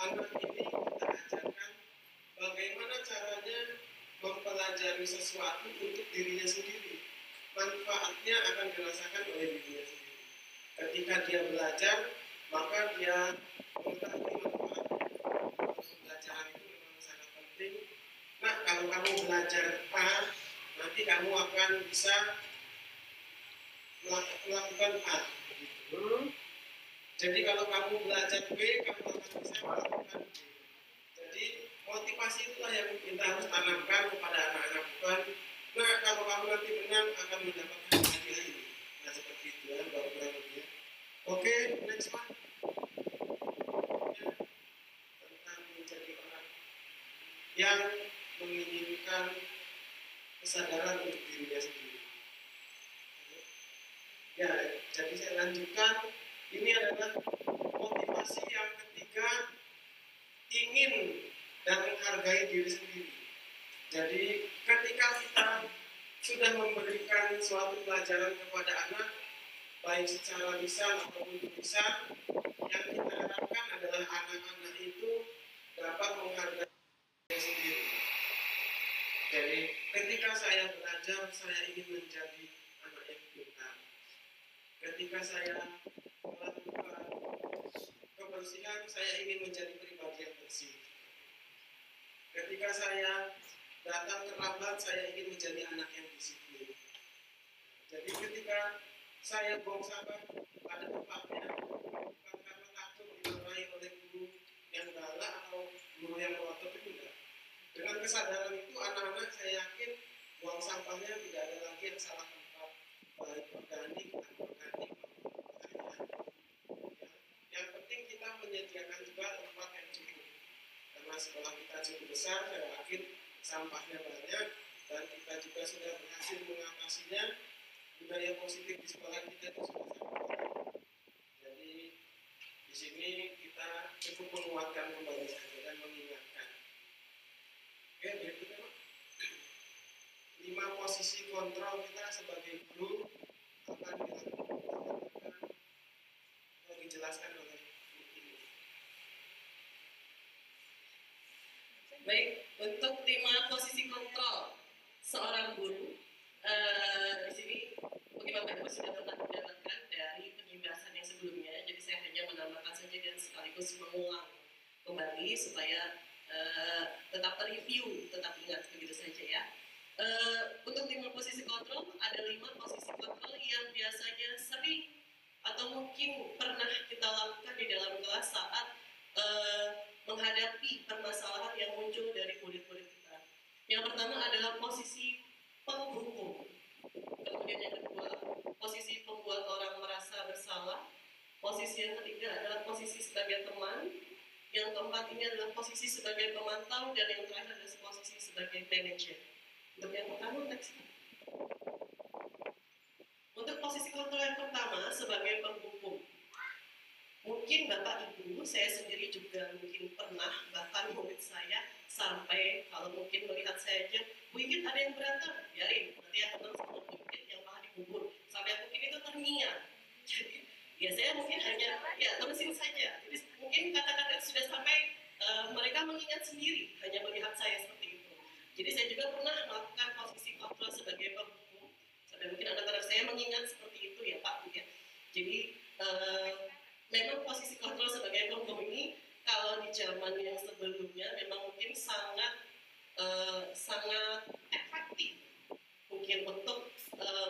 anak ini kita ajarkan bagaimana caranya mempelajari sesuatu untuk dirinya sendiri. Manfaatnya akan dirasakan oleh dirinya sendiri. Ketika dia belajar, maka dia mengetahui manfaatnya. Pembelajaran itu memang sangat penting. Nah, kalau kamu belajar A, nanti kamu akan bisa melakukan A. Jadi kalau kamu belajar B, kamu akan bisa melakukan B. Jadi motivasi itulah yang kita harus tanamkan kepada anak-anak, bukan nah kalau kamu nanti menang akan mendapatkan hadiah ini. Nah seperti itu ya, baru kurang lebih. Oke, next one. Tentang menjadi orang yang menginginkan kesadaran untuk dirinya sendiri. Ya, jadi saya lanjutkan. Ini adalah motivasi yang ketiga, ingin dan menghargai diri sendiri. Jadi ketika kita sudah memberikan suatu pelajaran kepada anak, baik secara lisan ataupun tulisan, yang kita harapkan adalah anak-anak itu dapat menghargai diri sendiri. Jadi ketika saya belajar, saya ingin menjadi anak yang pintar. Ketika saya melakukan kebersihan, saya ingin menjadi pribadi yang bersih. Ketika saya datang terlambat, saya ingin menjadi anak yang disiplin. Jadi ketika saya buang sampah pada tempatnya, bukan karena takut dimarahi oleh guru yang galak atau guru yang melotot, itu enggak. Dengan kesadaran itu, anak-anak saya yakin buang sampahnya tidak ada lagi yang salah tempat, baik organik atau organik. Yang penting kita menyediakan juga tempat yang cukup. Karena sekolah kita cukup besar, saya yakin sampahnya banyak dan kita juga sudah berhasil mengatasinya. Budaya positif di sekolah kita itu sudah sangat baik. Jadi di sini kita cukup menguatkan kembali saja dan mengingatkan. Oke, berikutnya Pak. 5 posisi kontrol kita sebagai guru akan dilakukan atau dijelaskan oleh ini. Baik, untuk 5 posisi kontrol seorang guru, di sini mungkin Bapak Ibu sudah pernah mendapatkan dari penjelasan yang sebelumnya, jadi saya hanya menambahkan saja dan sekaligus mengulang kembali supaya tetap terreview, tetap ingat begitu saja ya. Untuk 5 posisi kontrol, ada 5 posisi kontrol yang biasanya sering atau mungkin pernah kita lakukan di dalam kelas saat menghadapi permasalahan yang muncul dari murid-murid kita. Yang pertama adalah posisi penghukum. Kemudian yang kedua, posisi membuat orang merasa bersalah. Posisi yang ketiga adalah posisi sebagai teman. Yang keempat ini adalah posisi sebagai pemantau, dan yang terakhir adalah posisi sebagai manajer. Untuk yang pertama, next. Untuk posisi kontrol yang pertama sebagai penghukum. Mungkin Bapak Ibu, saya sendiri juga mungkin pernah, bahkan murid saya sampai kalau mungkin melihat saya aja, Bu Ingrid ada yang berantem, biarin, nanti ya teman sama Bu Ingrid yang malah dikubur, sampai mungkin itu terngiang. Jadi ya saya mungkin hanya ya terusin saja. Jadi mungkin kata-kata sudah sampai mereka mengingat sendiri hanya melihat saya seperti itu. Jadi saya juga pernah melakukan posisi kontrol sebagai penghukum, sampai mungkin anak-anak saya mengingat seperti itu ya Pak Bu ya. Jadi memang posisi kontrol sebagai penghukum ini kalau di zaman yang sebelumnya memang mungkin sangat efektif mungkin untuk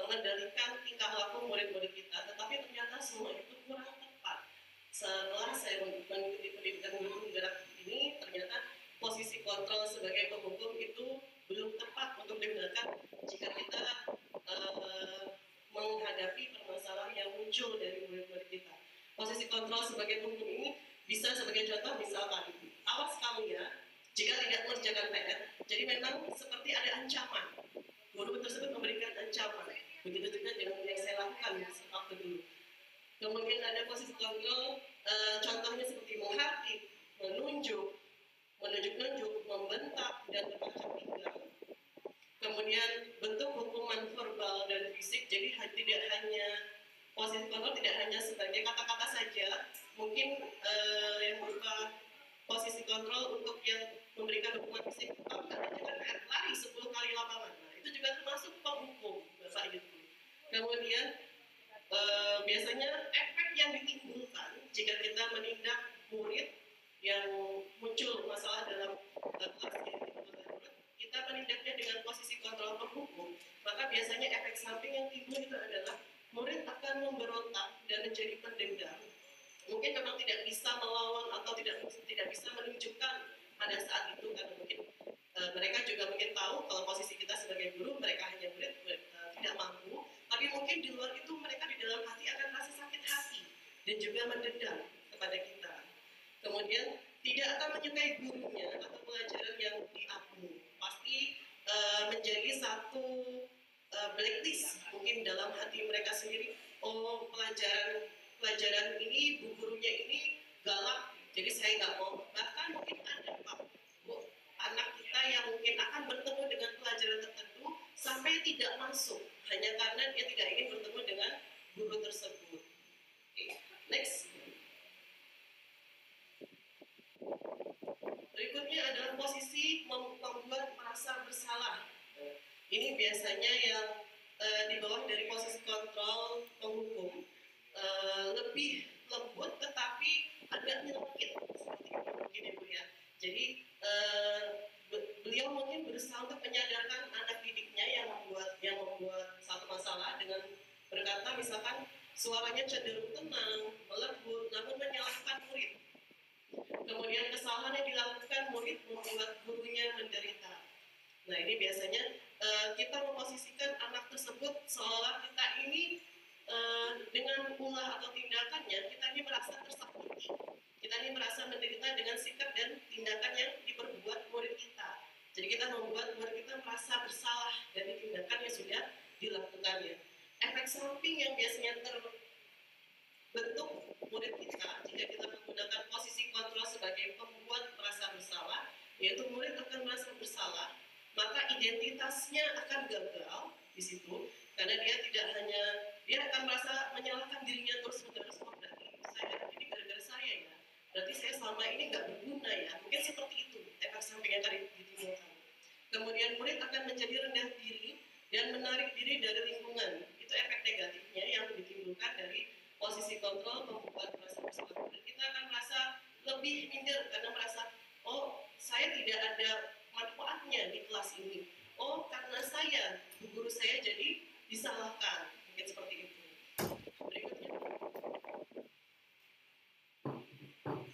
mengendalikan tingkah laku murid-murid kita, tetapi ternyata semua itu kurang tepat. Setelah saya mengikuti pendidikan guru penggerak ini ternyata posisi kontrol sebagai penghukum itu belum tepat untuk digunakan jika kita menghadapi permasalahan yang muncul dari murid-murid kita. Posisi kontrol sebagai penghukum ini bisa sebagai contoh, misalkan, awas kamu ya, jika tidak mengerjakan PR. Jadi memang seperti ada ancaman. Guru tersebut memberikan ancaman. Begitu juga dengan yang saya lakukan waktu dulu. Kemudian ada posisi kontrol, contohnya seperti menghakimi, menunjuk, membentak, dan berkacang pinggang. Kemudian bentuk hukuman verbal dan fisik, jadi tidak hanya posisi kontrol tidak hanya sebagai kata-kata saja, mungkin yang berupa posisi kontrol untuk yang memberikan hukuman fisik, kamu nggak jangan lari 10 kali lapangan. Nah, itu juga termasuk penghukum, Bapak Ibu. Kemudian biasanya efek yang ditimbulkan jika kita menindak murid yang muncul masalah dalam kelas kita menindaknya dengan posisi kontrol penghukum, maka biasanya efek samping yang timbul itu adalah murid akan memberontak dan menjadi pendendam. Mungkin memang tidak bisa melawan atau tidak bisa menunjukkan pada saat itu, karena mungkin mereka juga mungkin tahu kalau posisi kita sebagai guru, mereka hanya murid, tidak mampu. Tapi mungkin di luar itu mereka di dalam hati akan merasa sakit hati dan juga mendendam kepada kita. Kemudian tidak akan menyukai gurunya atau pelajaran yang diaku. Pasti menjadi satu blacklist mungkin dalam hati mereka sendiri. Oh, pelajaran ini, bu gurunya ini galak, jadi saya nggak mau. Bahkan mungkin ada Pak, Bu, anak kita yang mungkin akan bertemu dengan pelajaran tertentu sampai tidak masuk hanya karena dia tidak ingin bertemu dengan guru tersebut. Okay. Next. Berikutnya adalah posisi membuat merasa bersalah. Ini biasanya yang di bawah dari posisi kontrol penghukum, lebih lembut tetapi agak nyelkit seperti itu mungkin ya Bu ya. Jadi beliau mungkin berusaha untuk menyadarkan anak didiknya yang membuat satu masalah dengan berkata misalkan suaranya cenderung tenang, melembut, namun menyalahkan murid. Kemudian kesalahan yang dilakukan murid membuat gurunya menderita. Nah, ini biasanya kita memposisikan anak tersebut seolah kita ini dengan ulah atau tindakannya kita ini merasa tersakiti. Kita ini merasa menderita dengan sikap dan tindakan yang diperbuat murid kita. Jadi kita membuat murid kita merasa bersalah dari tindakan yang sudah dilakukannya. Efek samping yang biasanya bentuk murid kita jika kita menggunakan posisi kontrol sebagai pembuat merasa bersalah, yaitu murid akan merasa bersalah, maka identitasnya akan gagal di situ karena dia akan merasa menyalahkan dirinya terus-menerus. Oh, berarti saya ini gara-gara saya ya, berarti saya selama ini nggak berguna ya, mungkin seperti itu efek samping yang tadi ditimbulkan. Kemudian murid akan menjadi rendah diri dan menarik diri dari lingkungan. Itu efek negatifnya yang ditimbulkan dari posisi kontrol membuat merasa bersalah. Dan kita akan merasa lebih minder karena merasa, oh saya tidak ada manfaatnya di kelas ini. Oh karena saya, guru saya jadi disalahkan. Mungkin seperti itu. Berikutnya.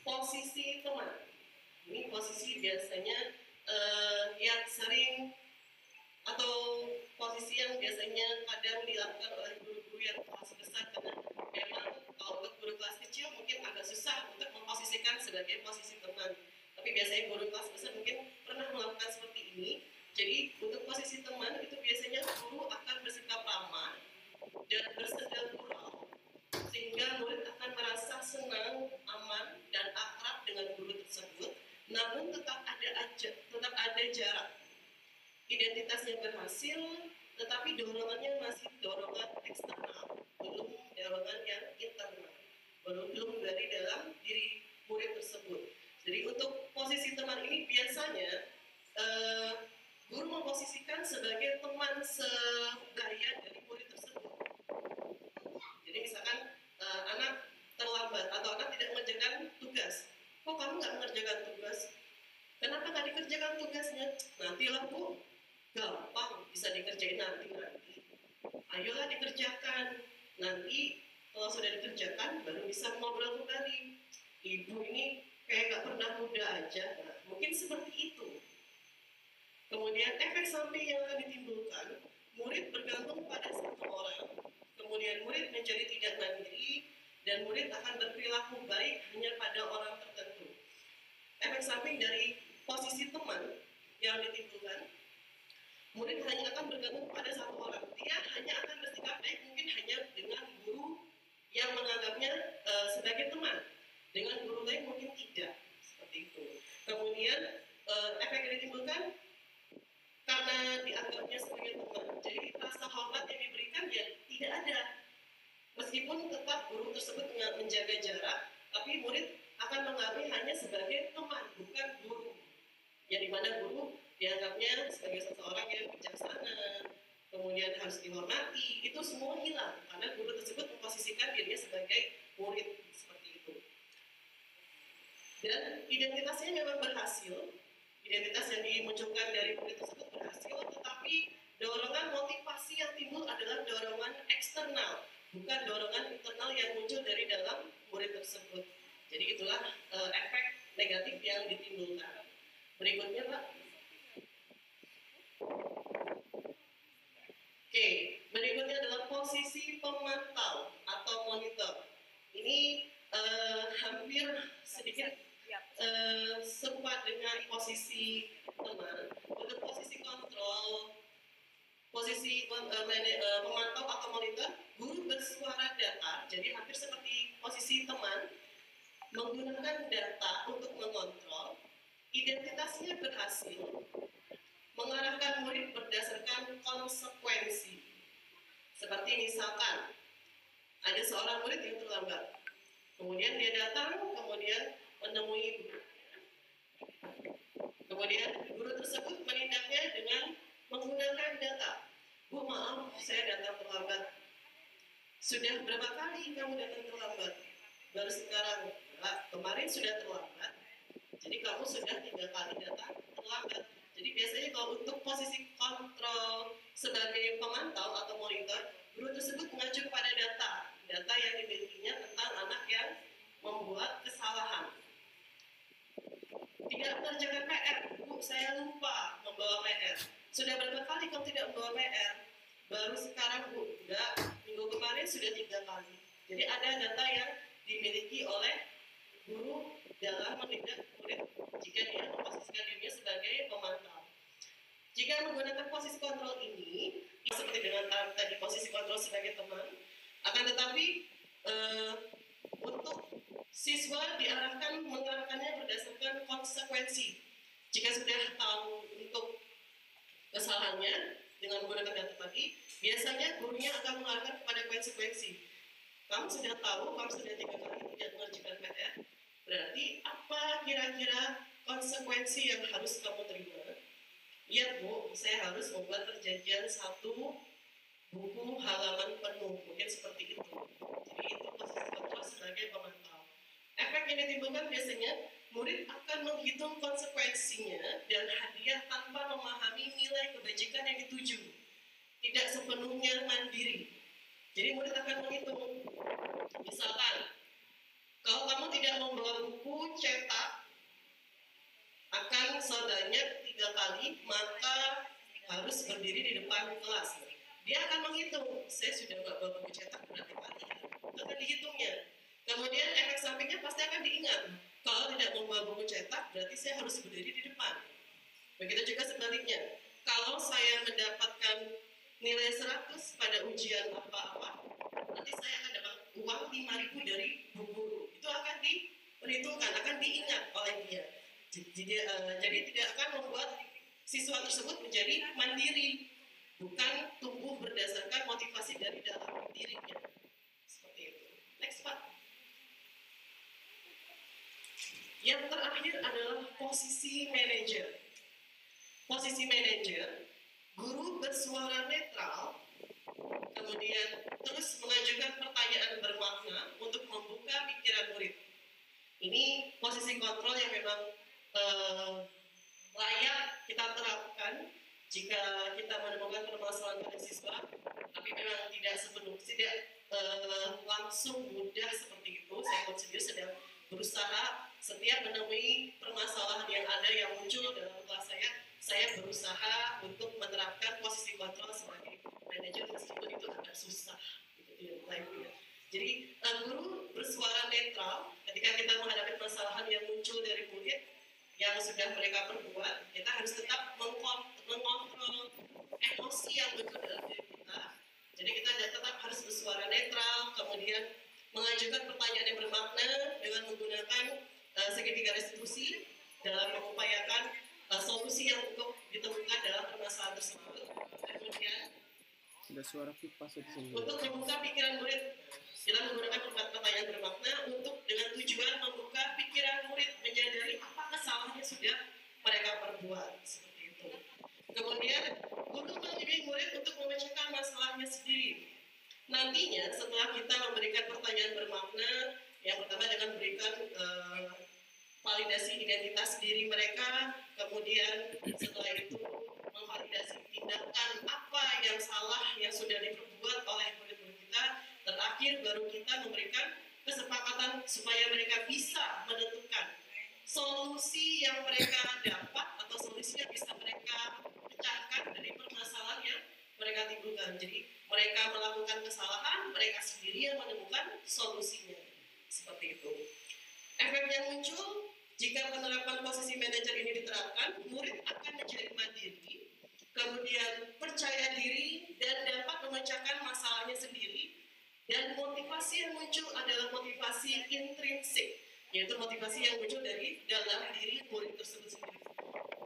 Posisi teman. Ini posisi biasanya yang sering atau posisi yang biasanya kadang dilakukan oleh guru-guru yang kelas besar, karena memang kalau untuk guru kelas kecil mungkin agak susah untuk memposisikan sebagai posisi teman. Tapi biasanya guru kelas besar mungkin pernah melakukan seperti ini. Jadi untuk posisi teman itu biasanya guru akan bersikap ramah dan bersenda gurau sehingga murid akan merasa senang, aman dan akrab dengan guru tersebut. Namun tetap ada jarak. Identitasnya berhasil, tetapi dorongannya masih dorongan eksternal, belum dorongan yang internal, belum dari dalam diri murid tersebut. Jadi untuk posisi teman ini biasanya guru memposisikan sebagai teman segaya dari murid tersebut. Jadi misalkan anak terlambat atau anak tidak mengerjakan tugas, kok kamu nggak mengerjakan tugas? Kenapa nggak dikerjakan tugasnya? Nantilah Bu, gampang bisa dikerjain nanti. Ayolah dikerjakan. Nanti kalau sudah dikerjakan baru bisa ngobrol kembali. Ibu ini kayak gak pernah muda aja. Nah, mungkin seperti itu. Kemudian efek samping yang akan ditimbulkan, murid bergantung pada satu orang, kemudian murid menjadi tidak mandiri, dan murid akan berperilaku baik hanya pada orang tertentu. Efek samping dari posisi teman yang ditimbulkan, murid hanya akan bergantung pada satu orang. Dia hanya akan bersikap baik mungkin hanya dengan guru yang menganggapnya sebagai teman. Dengan guru lain mungkin tidak. Seperti itu. Kemudian efek yang ditimbulkan karena dianggapnya sebagai teman, jadi rasa hormat yang diberikan ya tidak ada. Meskipun tetap guru tersebut menjaga jarak, tapi murid akan menganggapnya hanya sebagai teman, bukan guru. Yang dimana guru dianggapnya sebagai seseorang yang bijaksana, kemudian harus dihormati, itu semua hilang karena guru tersebut memposisikan dirinya sebagai murid seperti itu. Dan identitasnya memang berhasil. Identitas yang dimunculkan dari murid tersebut berhasil, tetapi dorongan motivasi yang timbul adalah dorongan eksternal, bukan dorongan internal yang muncul dari dalam murid tersebut. Jadi itulah efek negatif yang ditimbulkan. Berikutnya, Pak. Oke, berikutnya adalah posisi pemantau atau monitor. Ini hampir sedikit serupa dengan posisi teman. Untuk posisi kontrol, posisi pemantau atau monitor, guru bersuara data, jadi hampir seperti posisi teman, menggunakan data untuk mengontrol, identitasnya berhasil, mengarahkan murid berdasarkan konsekuensi. Seperti misalkan, ada seorang murid yang terlambat, kemudian dia datang, kemudian menemui guru. Kemudian guru tersebut menindaknya dengan menggunakan data. Bu, maaf, saya datang terlambat. Sudah berapa kali kamu datang terlambat? Baru sekarang. Kemarin sudah terlambat. Jadi kamu sudah 3 kali datang terlambat. Jadi biasanya kalau untuk posisi kontrol sebagai pemantau atau monitor, guru tersebut mengacu pada data yang dimilikinya tentang anak yang membuat kesalahan. Tidak mengerjakan PR, Bu, saya lupa membawa PR. Sudah berapa kali kamu tidak membawa PR? Baru sekarang, Bu. Enggak, minggu kemarin sudah 3 kali. Jadi ada data yang dimiliki oleh guru dalam menindak murid jika dia memposisikan dirinya sebagai pemantau. Jika menggunakan posisi kontrol ini, seperti dengan tadi posisi kontrol sebagai teman, akan tetapi untuk siswa mengarahkannya berdasarkan konsekuensi. Jika sudah tahu untuk kesalahannya dengan menggunakan data tadi, biasanya gurunya akan mengarahkan kepada konsekuensi. Kamu sudah tahu, kamu sudah 3 kali tidak mengerjakan PR, berarti apa kira-kira konsekuensi yang harus kamu terima? Iya, Bu, saya harus membuat perjanjian 1 buku halaman penuh, mungkin seperti itu. Jadi itu posisi kontrol sebagai pemantau. Efek yang ditimbulkan biasanya murid akan menghitung konsekuensinya dan hadiah tanpa memahami nilai kebajikan yang dituju. Tidak sepenuhnya mandiri. Jadi murid akan menghitung. Misalkan, kalau kamu tidak membawa buku cetak akan sebanyak 3 kali, maka harus berdiri di depan kelas. Dia akan menghitung, saya sudah nggak bawa buku cetak berapa kali, akan dihitungnya. Kemudian efek sampingnya pasti akan diingat. Kalau tidak membawa buku cetak, berarti saya harus berdiri di depan. Begitu juga sebaliknya. Kalau saya mendapatkan nilai 100 pada ujian apa-apa, nanti saya akan dapat uang 5.000 dari bu guru. Itu akan diperhitungkan, akan diingat oleh dia. Jadi tidak akan membuat siswa tersebut menjadi mandiri, bukan tumbuh berdasarkan motivasi dari dalam dirinya. Seperti itu. Next, Pak. Yang terakhir adalah posisi manajer. Posisi manajer, guru bersuara netral, kemudian terus mengajukan pertanyaan bermakna untuk membuka pikiran murid. Ini posisi kontrol yang memang layak kita terapkan jika kita menemukan permasalahan pada siswa, tapi memang tidak langsung mudah seperti itu. Saya sendiri sedang berusaha setiap menemui permasalahan yang ada yang muncul dalam kelas saya berusaha untuk menerapkan posisi kontrol sebagai manajer, meskipun itu agak susah gitu ya. Jadi guru bersuara netral ketika kita menghadapi permasalahan yang muncul dari murid yang sudah mereka perbuat. Kita harus tetap mengontrol emosi yang muncul dalam diri kita. Jadi kita tetap harus bersuara netral, kemudian mengajukan pertanyaan yang bermakna dengan menggunakan segitiga restitusi dalam mengupayakan solusi yang untuk ditemukan dalam permasalahan tersebut. Kemudian ada suara kipas di sini. Untuk membuka pikiran murid, kita menggunakan pertanyaan bermakna untuk dengan tujuan membuka pikiran murid menyadari apa kesalahan yang sudah mereka perbuat, seperti itu. Kemudian guru membimbing murid untuk memecahkan masalahnya sendiri. Nantinya setelah kita memberikan pertanyaan bermakna, yang pertama dengan memberikan validasi identitas diri mereka, kemudian setelah itu memvalidasi tindakan apa yang salah yang sudah diperbuat oleh murid-murid kita. Terakhir baru kita memberikan kesepakatan supaya mereka bisa menentukan solusi yang mereka dapat atau solusi yang bisa mereka pecahkan dari permasalahan yang mereka timbulkan. Jadi mereka melakukan kesalahan, mereka sendiri yang menemukan solusinya. Seperti itu. Efek yang muncul jika penerapan posisi manajer ini diterapkan, murid akan menjadi mandiri, kemudian percaya diri dan dapat memecahkan masalahnya sendiri. Dan motivasi yang muncul adalah motivasi intrinsik, yaitu motivasi yang muncul dari dalam diri murid tersebut sendiri.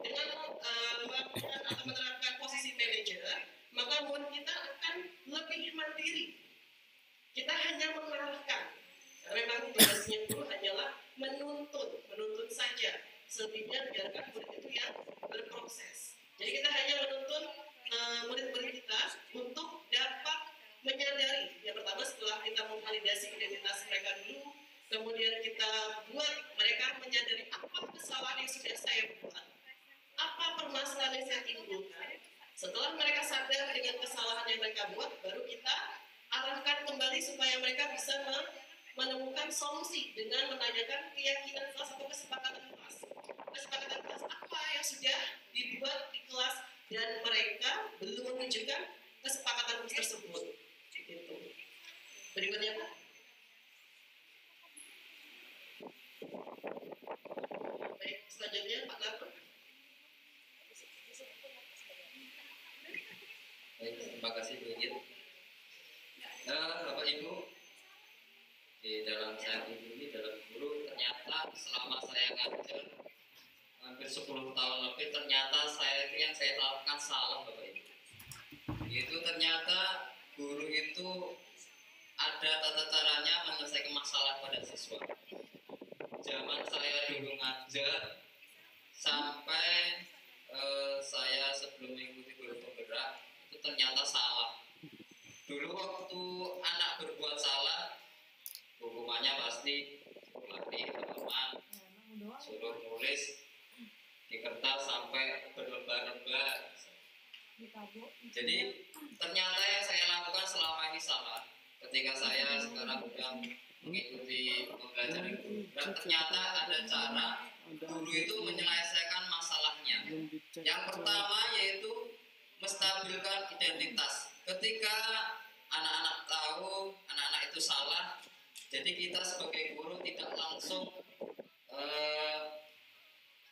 Dengan melakukan atau menerapkan posisi manajer, maka murid kita akan lebih mandiri. Kita hanya mengarahkan. Memang tugasnya guru hanyalah menuntun saja. Selebihnya biarkan murid itu yang berproses. Jadi kita hanya menuntun murid-murid kita untuk dapat menyadari. Yang pertama setelah kita memvalidasi identitas mereka dulu, kemudian kita buat mereka menyadari apa kesalahan yang sudah saya buat, apa permasalahan yang saya timbulkan. Setelah mereka sadar dengan kesalahan yang mereka buat, baru kita arahkan kembali supaya mereka bisa menemukan solusi dengan menanyakan keyakinan kelas atau kesepakatan kelas. Kesepakatan kelas apa yang sudah dibuat di kelas dan mereka belum menunjukkan kesepakatan kelas tersebut. Gitu. Berikutnya Pak. Baik, selanjutnya Pak Lapo. Baik, terima kasih Bu Ingrid. Bapak Ibu, di dalam saya ini dalam guru, ternyata selama saya ngajar hampir 10 tahun lebih, ternyata saya itu yang saya lakukan salah Bapak Ibu. Itu ternyata guru itu ada tata caranya menyelesaikan masalah pada siswa. Zaman saya dulu ngajar sampai saya sebelum mengikuti guru penggerak itu ternyata salah. Dulu waktu anak berbuat salah, hukumannya pasti latih teman-teman, suruh nulis di kertas sampai berlembar-lembar. Jadi ternyata yang saya lakukan selama ini salah. Ketika saya sekarang sedang mengikuti pembelajaran guru, dan ternyata ada cara guru itu menyelesaikan masalahnya. Yang pertama yaitu menstabilkan identitas. Ketika anak-anak tahu anak-anak itu salah, jadi kita sebagai guru tidak langsung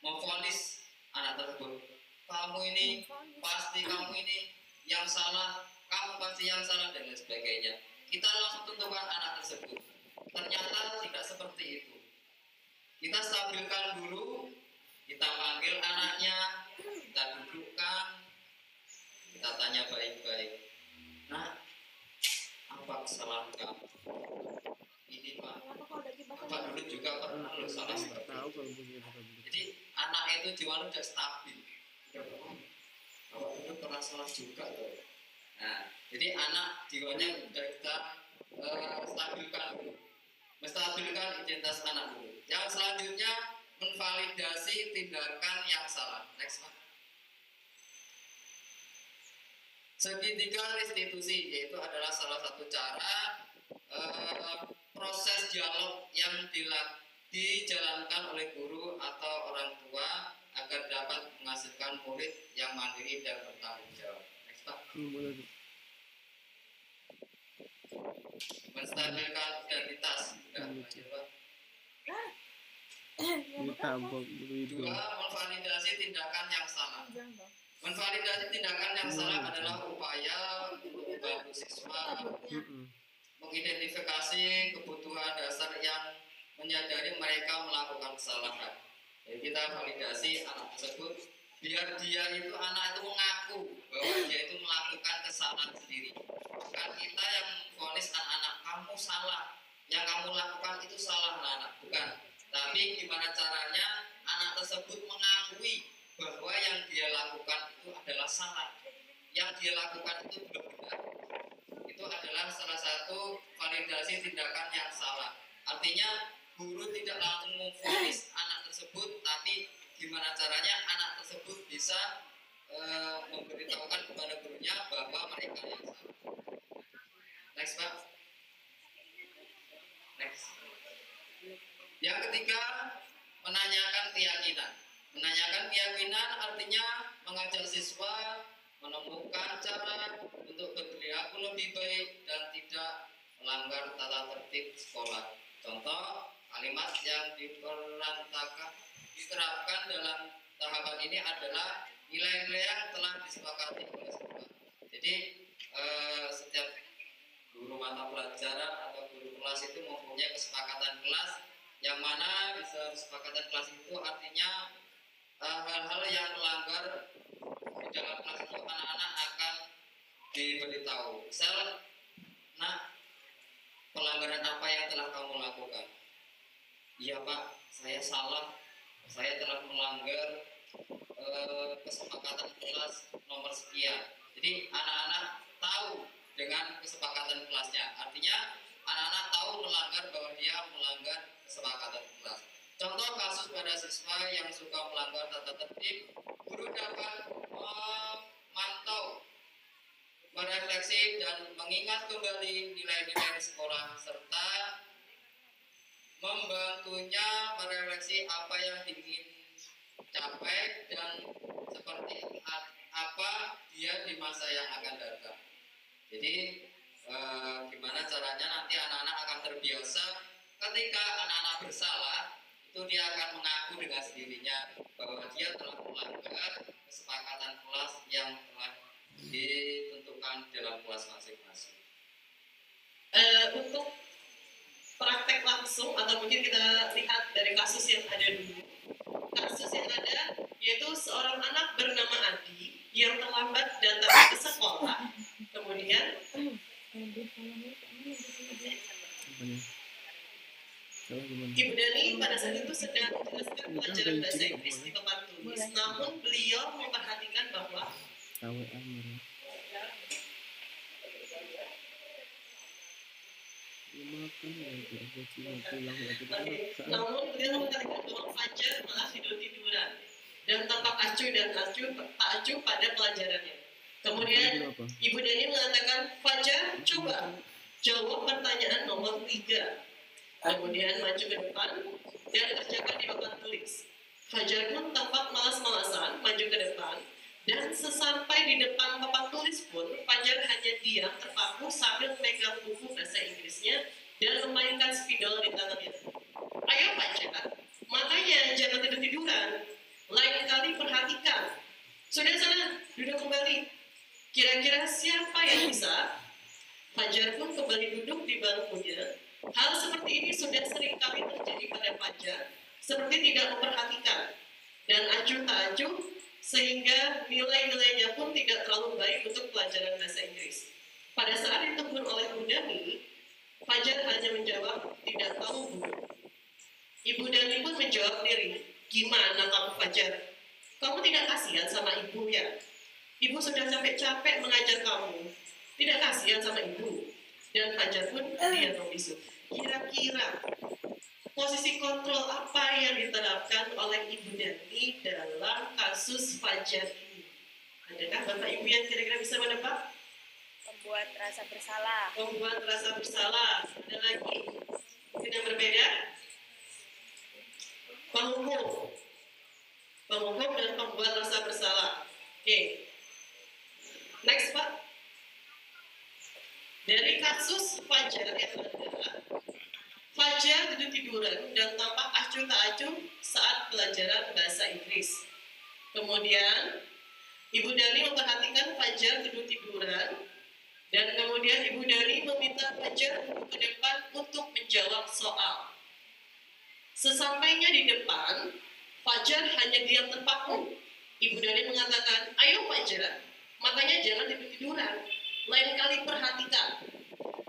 memvonis anak tersebut. Kamu ini pasti, kamu ini yang salah, kamu pasti yang salah, dan lain sebagainya. Kita langsung tentukan anak tersebut. Ternyata tidak seperti itu. Kita stabilkan dulu, kita panggil anaknya, kita dudukkan, kita tanya baik-baik. Nah, apa kesalahan kamu? Ini Pak, Bapak dulu juga pernah loh salah seperti itu. Jadi anak itu jiwa sudah stabil. Bapak dulu pernah salah juga loh. Nah, jadi anak jiwanya sudah kita stabilkan dulu. Menstabilkan identitas anak dulu. Yang selanjutnya menvalidasi tindakan yang salah. Next Pak. Segitiga restitusi, yaitu adalah salah satu cara proses dialog yang dijalankan oleh guru atau orang tua agar dapat menghasilkan murid yang mandiri dan bertanggung jawab. Next, Pak. Menstabilkan identitas. Dua, memvalidasi tindakan yang salah. Memvalidasi tindakan yang salah adalah upaya untuk membantu siswa mengidentifikasi kebutuhan dasar yang menyadari mereka melakukan kesalahan. Jadi kita validasi anak tersebut biar dia itu anak itu mengaku bahwa dia itu melakukan kesalahan sendiri. Bukan kita yang memvonis anak-anak kamu salah, yang kamu lakukan itu salah anak, bukan. Tapi gimana caranya anak tersebut mengakui bahwa yang dia lakukan itu adalah salah, yang dia lakukan itu belum benar. Itu adalah salah satu validasi tindakan yang salah. Artinya guru tidak langsung memvonis anak tersebut, tapi gimana caranya anak tersebut bisa memberitahukan kepada gurunya bahwa mereka yang salah. Next, Pak. Next. Yang ketiga, menanyakan keyakinan. Menanyakan keyakinan artinya mengajak siswa menemukan cara untuk berperilaku lebih baik dan tidak melanggar tata tertib sekolah. Contoh, kalimat yang diterapkan dalam tahapan ini adalah nilai-nilai yang telah disepakati oleh siswa. Jadi setiap guru mata pelajaran atau guru kelas itu mempunyai kesepakatan kelas, yang mana bisa kesepakatan kelas itu artinya hal-hal yang melanggar di dalam kelas itu anak-anak akan diberitahu. Misal, nak, pelanggaran apa yang telah kamu lakukan? Iya Pak, saya salah, saya telah melanggar kesepakatan kelas nomor sekian. Jadi anak-anak tahu dengan kesepakatan kelasnya. Artinya anak-anak tahu melanggar bahwa dia melanggar kesepakatan kelas. Contoh kasus pada siswa yang suka melanggar tata tertib, guru dapat memantau, merefleksi dan mengingat kembali nilai-nilai sekolah serta membantunya merefleksi apa yang ingin capai dan seperti apa dia di masa yang akan datang. Jadi gimana caranya nanti anak-anak akan terbiasa ketika anak-anak bersalah itu dia akan mengaku dengan sendirinya bahwa dia telah melanggar kesepakatan kelas yang telah ditentukan dalam kelas masing-masing. Untuk praktek langsung atau mungkin kita lihat dari kasus yang ada dulu. Kasus yang ada yaitu seorang anak bernama Adi yang terlambat datang ke sekolah. Kemudian Ibu Dani pada saat itu sedang menjelaskan pelajaran bahasa Inggris di papan tulis. Namun beliau memperhatikan bahwa namun beliau mengatakan bahwa Fajar malah tidur-tiduran dan tampak acuh pada pelajarannya. Kemudian Ibu Dani mengatakan, Fajar coba jawab pertanyaan nomor 3. Kemudian maju ke depan dan kerjakan di papan tulis. Fajar pun tampak malas-malasan maju ke depan, dan sesampai di depan papan tulis pun Fajar hanya diam terpaku sambil memegang buku bahasa Inggrisnya dan memainkan spidol di tangannya. Ayo Fajar, makanya jangan tidur-tiduran. Lain kali perhatikan. Sudah sana, duduk kembali. Kira-kira siapa yang bisa? Fajar pun kembali duduk di bangkunya. Hal seperti ini sudah sering kali terjadi pada Fajar, seperti tidak memperhatikan dan acuh tak acuh, sehingga nilai-nilainya pun tidak terlalu baik untuk pelajaran bahasa Inggris. Pada saat ditegur oleh Bu Dani, Fajar hanya menjawab, tidak tahu Bu. Ibu Dani pun menjawab diri, gimana kamu Fajar? Kamu tidak kasihan sama ibu ya? Ibu sudah capek-capek mengajar kamu. Tidak kasihan sama ibu. Dan Fajar pun diam membisu. Kira-kira posisi kontrol apa yang diterapkan oleh Ibu Dani dalam kasus Fajar ini? Adakah Bapak Ibu yang kira-kira bisa menebak? Membuat rasa bersalah. Membuat rasa bersalah. Ada lagi? Tidak berbeda? penghukum dan pembuat rasa bersalah. Oke. Next, Pak. Dari kasus Fajar yang ada, Fajar tidur-tiduran dan tampak acuh tak acuh saat pelajaran bahasa Inggris. Kemudian Ibu Dani memperhatikan Fajar tidur-tiduran dan kemudian Ibu Dani meminta Fajar untuk ke depan untuk menjawab soal. Sesampainya di depan, Fajar hanya diam terpaku. Ibu Dani mengatakan, "Ayo Fajar, makanya jangan tidur-tiduran. Lain kali perhatikan.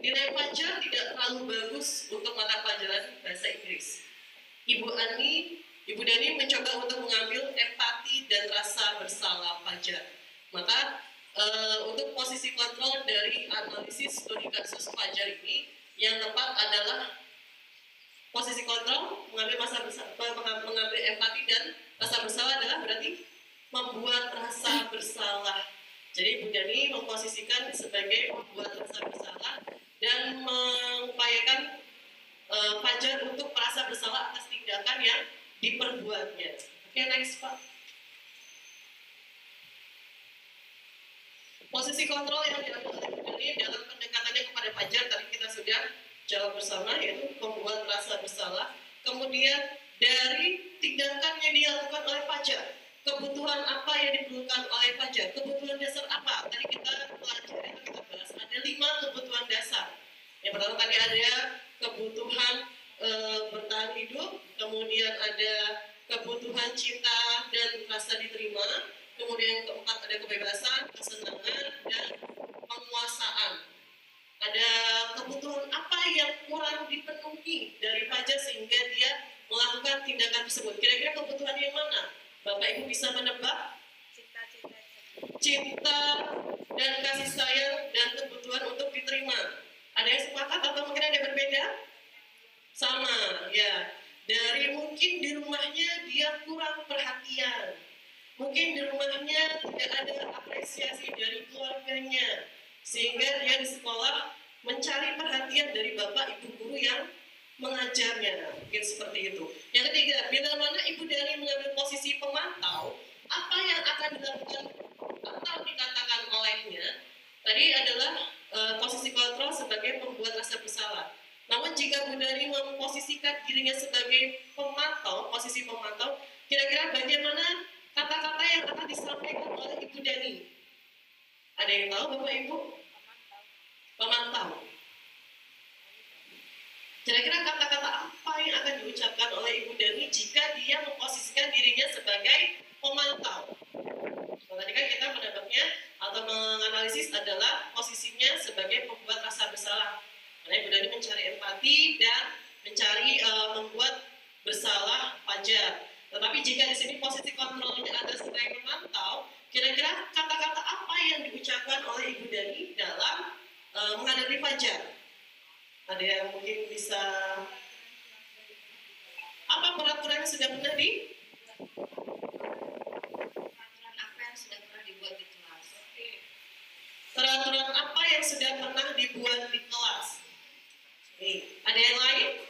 Nilai Fajar tidak terlalu bagus untuk mata pelajaran bahasa Inggris." Ibu Dani mencoba untuk mengambil empati dan rasa bersalah Fajar. Maka untuk posisi kontrol dari analisis studi kasus Fajar ini yang tepat adalah posisi kontrol mengambil empati dan rasa bersalah adalah berarti membuat rasa bersalah. Jadi Ibu Dani memposisikan sebagai membuat rasa bersalah dan mengupayakan Fajar untuk merasa bersalah atas tindakan yang diperbuatnya. Oke, next Pak. Posisi kontrol yang diambil oleh Ibu Dani dalam pendekatannya kepada Fajar tadi kita sudah jawab bersama, yaitu membuat rasa bersalah. Kemudian dari tindakan yang dilakukan oleh Fajar, kebutuhan apa yang diperlukan oleh Fajar, kebutuhan dasar apa? Tadi kita pelajari atau kita bahas ada 5 kebutuhan dasar. Yang pertama tadi ada kebutuhan bertahan hidup, kemudian ada kebutuhan cinta dan rasa diterima, kemudian yang keempat ada kebebasan, kesenangan, dan penguasaan. Ada kebutuhan apa yang kurang dipenuhi dari Fajar sehingga dia melakukan tindakan tersebut. Kira-kira kebutuhan yang mana? Bapak Ibu bisa menebak? Cinta dan kasih sayang dan kebutuhan untuk diterima. Ada yang sepakat atau mungkin ada yang berbeda? Sama, ya. Dari mungkin di rumahnya dia kurang perhatian. Mungkin di rumahnya tidak ada apresiasi dari keluarganya. Sehingga dia di sekolah mencari perhatian dari bapak ibu guru yang mengajarnya. Mungkin seperti itu. Yang ketiga, bila mana Ibu Dani mengambil posisi pemantau, apa yang akan dilakukan atau dikatakan olehnya tadi adalah posisi kontrol sebagai pembuat rasa bersalah. Namun jika Bu Dani memposisikan dirinya sebagai pemantau, posisi pemantau, kira-kira bagaimana kata-kata yang akan disampaikan oleh Ibu Dani? Ada yang tahu Bapak Ibu? Pemantau. Kira-kira kata-kata apa yang akan diucapkan oleh Ibu Dani jika dia memposisikan dirinya sebagai pemantau? Tadi kan kita menebaknya atau menganalisis adalah posisinya sebagai pembuat rasa bersalah. Karena Ibu Dani mencari empati dan mencari membuat bersalah Fajar. Tetapi jika di sini posisi kontrolnya ada sebagai pemantau, kira-kira kata-kata apa yang diucapkan oleh Ibu Dani dalam menghadapi Fajar? Ada yang mungkin bisa apa peraturan yang sudah pernah dibuat di kelas? Peraturan apa yang sudah pernah dibuat di kelas? Nih, ada yang lain?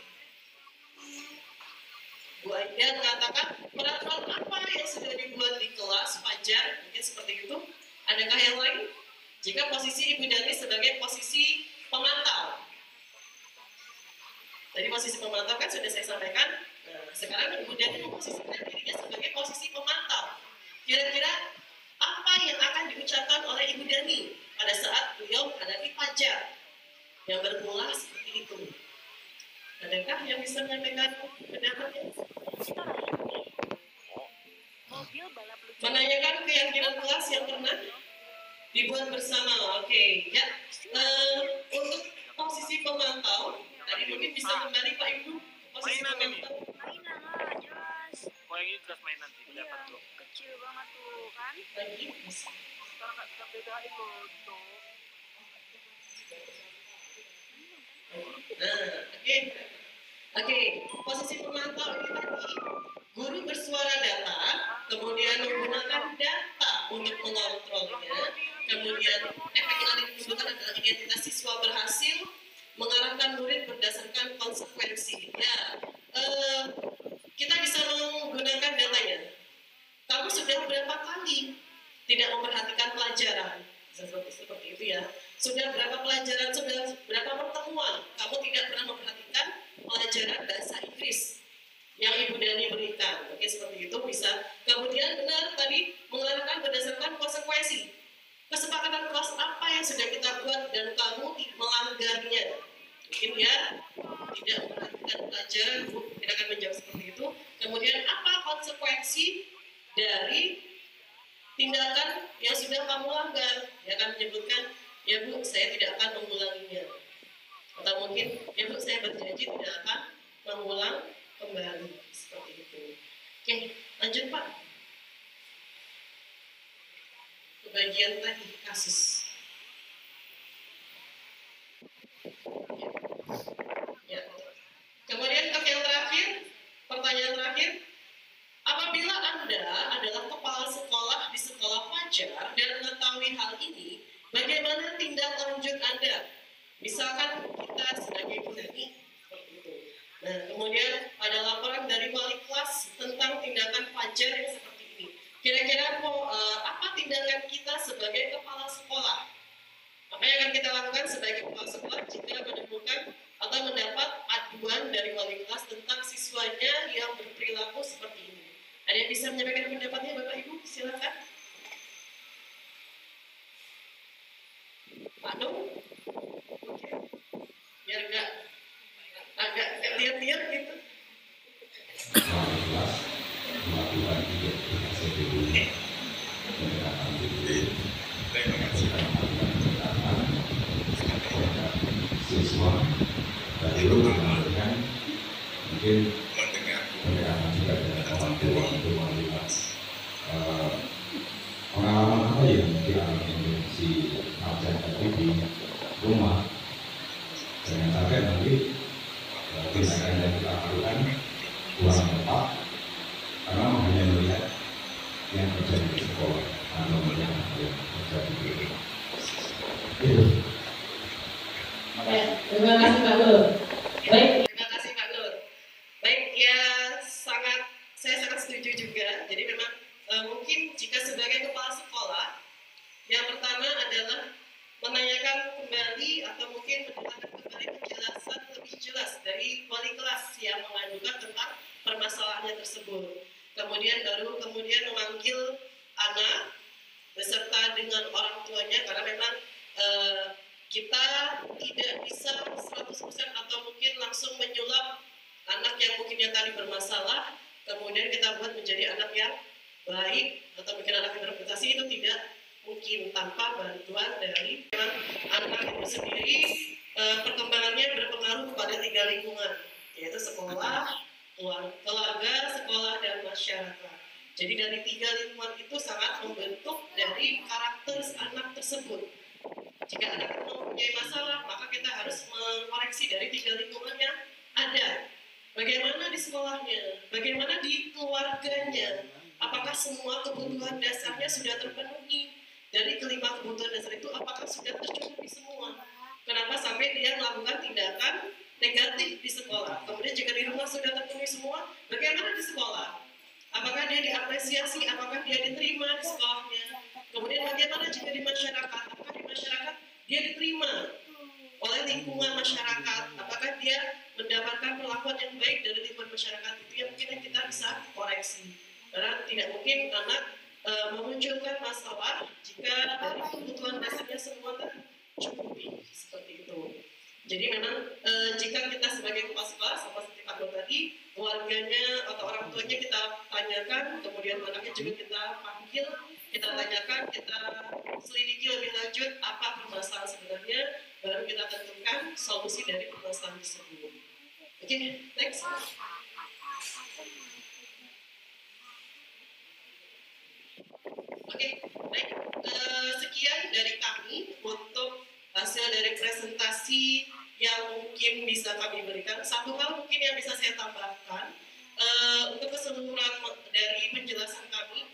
Bu Aida mengatakan peraturan apa yang sudah dibuat di kelas Fajar? Mungkin seperti itu. Adakah yang lain? Jika posisi Ibu Dani sebagai posisi pemantau. Tadi posisi pemantau kan sudah saya sampaikan. Nah, sekarang Ibu Dani memposisikan dirinya sebagai posisi pemantau. Kira-kira apa yang akan diucapkan oleh Ibu Dani pada saat beliau menghadapi Fajar yang bermula seperti itu? Adakah yang bisa menyampaikan pendapatnya? Menanyakan keyakinan kelas yang pernah dibuat bersama. Oke, ya. Untuk posisi pemantau, tadi mungkin bisa kembali Pak Ibu. Posisi pemantau. Mainan lah, jelas. Oh yang ini jelas mainan sih, Iya, dapat tuh. kecil banget tuh kan. Lagi. Sekarang nggak bisa bedain loh tuh. Nah, oke. Posisi pemantau ini tadi, guru bersuara data, kemudian menggunakan data untuk mengontrolnya, kemudian efek yang ditimbulkan adalah identitas siswa berhasil mengarahkan murid berdasarkan konsekuensi. Ya, kita bisa Sudah berapa pelajaran, sudah berapa pertemuan kamu tidak pernah memperhatikan pelajaran bahasa Inggris yang Ibu Dani berikan? Oke, seperti itu bisa. Kemudian benar tadi menggunakan berdasarkan konsekuensi. Kesepakatan kelas apa yang sudah kita buat dan kamu melanggarnya? Mungkin ya tidak memperhatikan pelajaran, Bu tidak akan menjawab seperti itu. Kemudian apa konsekuensi dari tindakan yang sudah kamu langgar? Dia akan menyebutkan, ya Bu, saya tidak akan mengulanginya. Atau mungkin, ya Bu, saya berjanji tidak akan mengulang kembali. Seperti itu. Oke, lanjut Pak. Ke bagian tadi, kasus. Ya. Kemudian ke yang terakhir, pertanyaan terakhir. Apabila Anda adalah kepala sekolah di sekolah fajar dan mengetahui hal ini, bagaimana tindak lanjut Anda? Misalkan kita sebagai guru seperti itu. Nah, kemudian ada laporan dari wali kelas tentang tindakan fajar yang seperti ini. Kira-kira apa tindakan kita sebagai kepala sekolah? Apa yang akan kita lakukan sebagai kepala sekolah jika menemukan atau mendapat aduan dari wali kelas tentang siswanya yang berperilaku seperti ini? Ada yang bisa menyampaikan pendapatnya, Bapak Ibu? Silakan. Pak Dong? Oke. Biar agak lihat-lihat gitu. Siswa dari mengamalkan mungkin pendekatan juga dengan orang tua untuk melihat pengalaman apa yang dialami si Abjad tadi di rumah. Jangan sampai nanti tindakan yang kita lakukan kurang tepat karena hanya melihat yang terjadi di sekolah atau melihat yang terjadi di rumah. Terima kasih Pak Nur. Baik, terima kasih Pak Nur. Baik, ya saya sangat setuju juga. Jadi memang mungkin jika sebagai kepala sekolah, yang pertama adalah menanyakan kembali atau mungkin mendatangkan kembali penjelasan lebih jelas dari wali kelas yang mengadukan tentang permasalahannya tersebut. Kemudian memanggil anak beserta dengan orang tuanya karena memang kita tidak bisa 100% atau mungkin langsung menyulap anak yang mungkin yang tadi bermasalah, kemudian kita buat menjadi anak yang baik atau mungkin anak yang berprestasi, itu tidak mungkin tanpa bantuan dari anak itu sendiri. Perkembangannya berpengaruh kepada 3 lingkungan, yaitu sekolah, keluarga, sekolah, dan masyarakat. Jadi dari 3 lingkungan itu sangat membentuk dari karakter anak tersebut. Jika anak mempunyai masalah, maka kita harus mengoreksi dari 3 lingkungan yang ada. Bagaimana di sekolahnya, bagaimana di keluarganya, apakah semua kebutuhan dasarnya sudah terpenuhi? Dari kelima kebutuhan dasar itu, apakah sudah tercukupi semua? Kenapa sampai dia melakukan tindakan negatif di sekolah? Kemudian jika di rumah sudah terpenuhi semua, bagaimana di sekolah? Apakah dia diapresiasi? Apakah dia diterima di sekolahnya? Kemudian bagaimana jika di masyarakat? Apakah di masyarakat dia diterima oleh lingkungan masyarakat? Apakah dia mendapatkan perlakuan yang baik dari lingkungan masyarakat? Itu yang mungkin kita bisa koreksi. Karena tidak mungkin anak memunculkan masalah jika dari kebutuhan dasarnya semua tercukupi seperti itu. Jadi memang jika kita sebagai kepala sekolah, sama seperti Pak Nur tadi, keluarganya atau orang tuanya kita tanyakan, kemudian anaknya juga kita panggil, kita tanyakan, kita selidiki lebih lanjut apa permasalahan sebenarnya, baru kita tentukan solusi dari permasalahan tersebut. Oke, next. Oke, baik. Sekian dari kami untuk hasil dari presentasi yang mungkin bisa kami berikan. Satu hal mungkin yang bisa saya tambahkan, untuk keseluruhan dari penjelasan kami,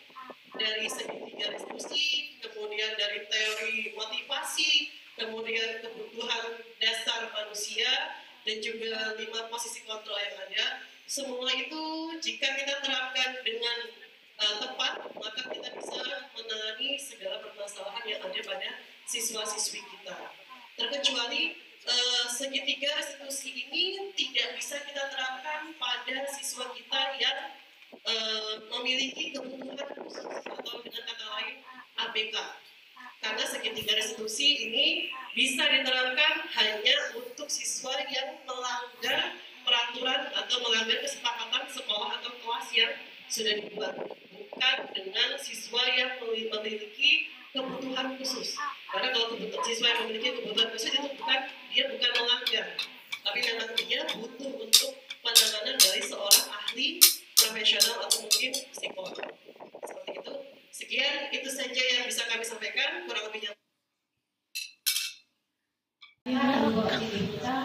dari segi 3 diskusi, kemudian dari teori motivasi, kemudian kebutuhan dasar manusia, dan juga 5 posisi kontrol yang ada, semua itu jika kita terapkan dengan tepat, maka kita bisa menangani segala permasalahan yang ada pada siswa-siswi kita. segitiga restitusi ini tidak bisa kita terapkan pada siswa kita yang memiliki kebutuhan khusus atau dengan kata lain ABK. Karena segitiga restitusi ini bisa diterapkan hanya untuk siswa yang melanggar peraturan atau melanggar kesepakatan sekolah atau kelas yang sudah dibuat, bukan dengan siswa yang memiliki kebutuhan khusus. Karena kalau siswa yang memiliki kebutuhan khusus itu dia bukan melanggar, tapi memang dia butuh untuk penanganan dari seorang ahli profesional atau mungkin psikolog. Seperti itu. Sekian, itu saja yang bisa kami sampaikan, kurang lebihnya. Kita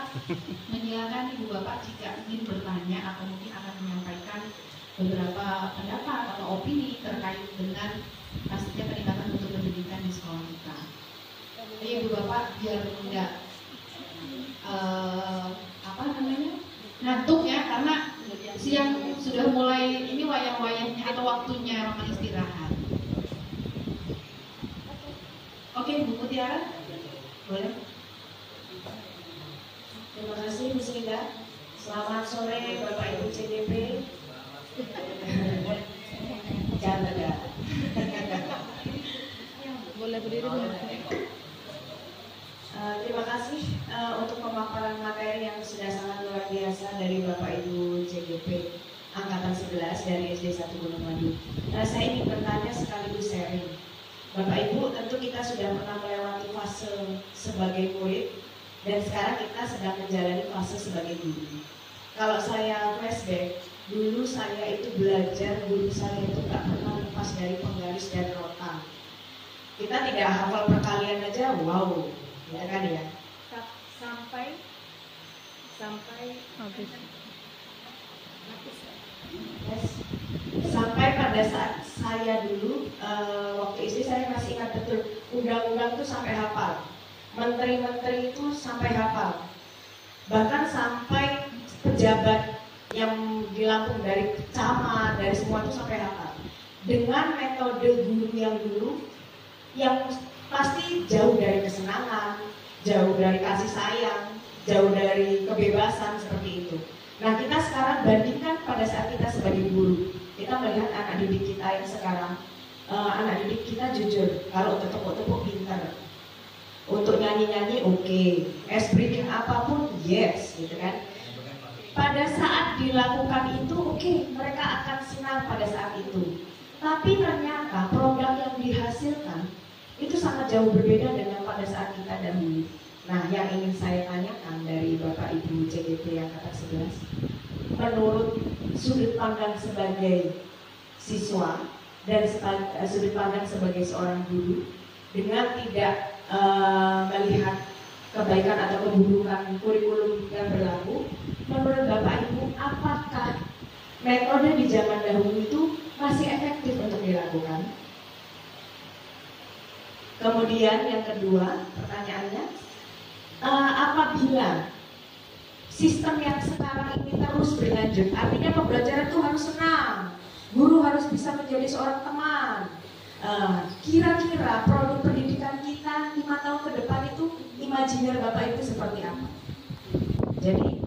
menyilakan Ibu Bapak jika ingin bertanya atau mungkin akan menyampaikan beberapa pendapat atau opini terkait dengan pastinya peningkatan untuk pendidikan di sekolah kita. Jadi Ibu Bapak biar tidak ngantuk ya, karena siang sudah mulai ini wayang-wayangnya atau waktunya memang istirahat. Oke, Bu Mutiara, boleh. Terima kasih Bu Srinda. Selamat sore Bapak Ibu CDP. Jangan ada. Boleh berdiri Bu. Terima kasih untuk pemaparan materi yang sudah sangat luar biasa dari Bapak Ibu CDP Angkatan 11 dari SD 1 Gunung Madu. Saya ingin bertanya sekaligus sharing. Bapak Ibu, tentu kita sudah pernah melewati fase sebagai murid dan sekarang kita sedang menjalani fase sebagai guru. Kalau saya flashback, dulu saya itu belajar, guru saya itu tak pernah lepas dari penggaris dan nota. Kita tidak hafal perkalian aja, wow, ya kan ya? Sampai habis. Yes. Sampai pada saat saya dulu waktu istri saya masih ingat betul, undang-undang itu sampai hafal, menteri-menteri itu sampai hafal, bahkan sampai pejabat yang di Lampung dari camat, dari semua itu sampai hafal. Dengan metode guru yang dulu, yang pasti jauh dari kesenangan, jauh dari kasih sayang, jauh dari kebebasan seperti itu. Nah, kita sekarang bandingkan pada saat kita sebagai guru, kita melihat anak didik kita yang sekarang, anak didik kita jujur, kalau untuk tepuk-tepuk pintar, untuk nyanyi-nyanyi oke, breaking apapun yes, gitu kan. Pada saat dilakukan itu oke, mereka akan senang pada saat itu. Tapi ternyata program yang dihasilkan itu sangat jauh berbeda dengan pada saat kita dahulu. Nah, yang ingin saya tanyakan dari Bapak Ibu CDP Angkatan 11, menurut sudut pandang sebagai siswa dan sudut pandang sebagai seorang guru, dengan tidak melihat kebaikan atau keburukan kurikulum yang berlaku, menurut Bapak Ibu, apakah metode di zaman dahulu itu masih efektif untuk dilakukan? Kemudian yang kedua, pertanyaannya, apabila sistem yang sekarang ini terus berlanjut, artinya pembelajaran itu harus senang, guru harus bisa menjadi seorang teman. Kira-kira produk pendidikan kita 5 tahun ke depan itu imajiner Bapak Ibu seperti apa? Jadi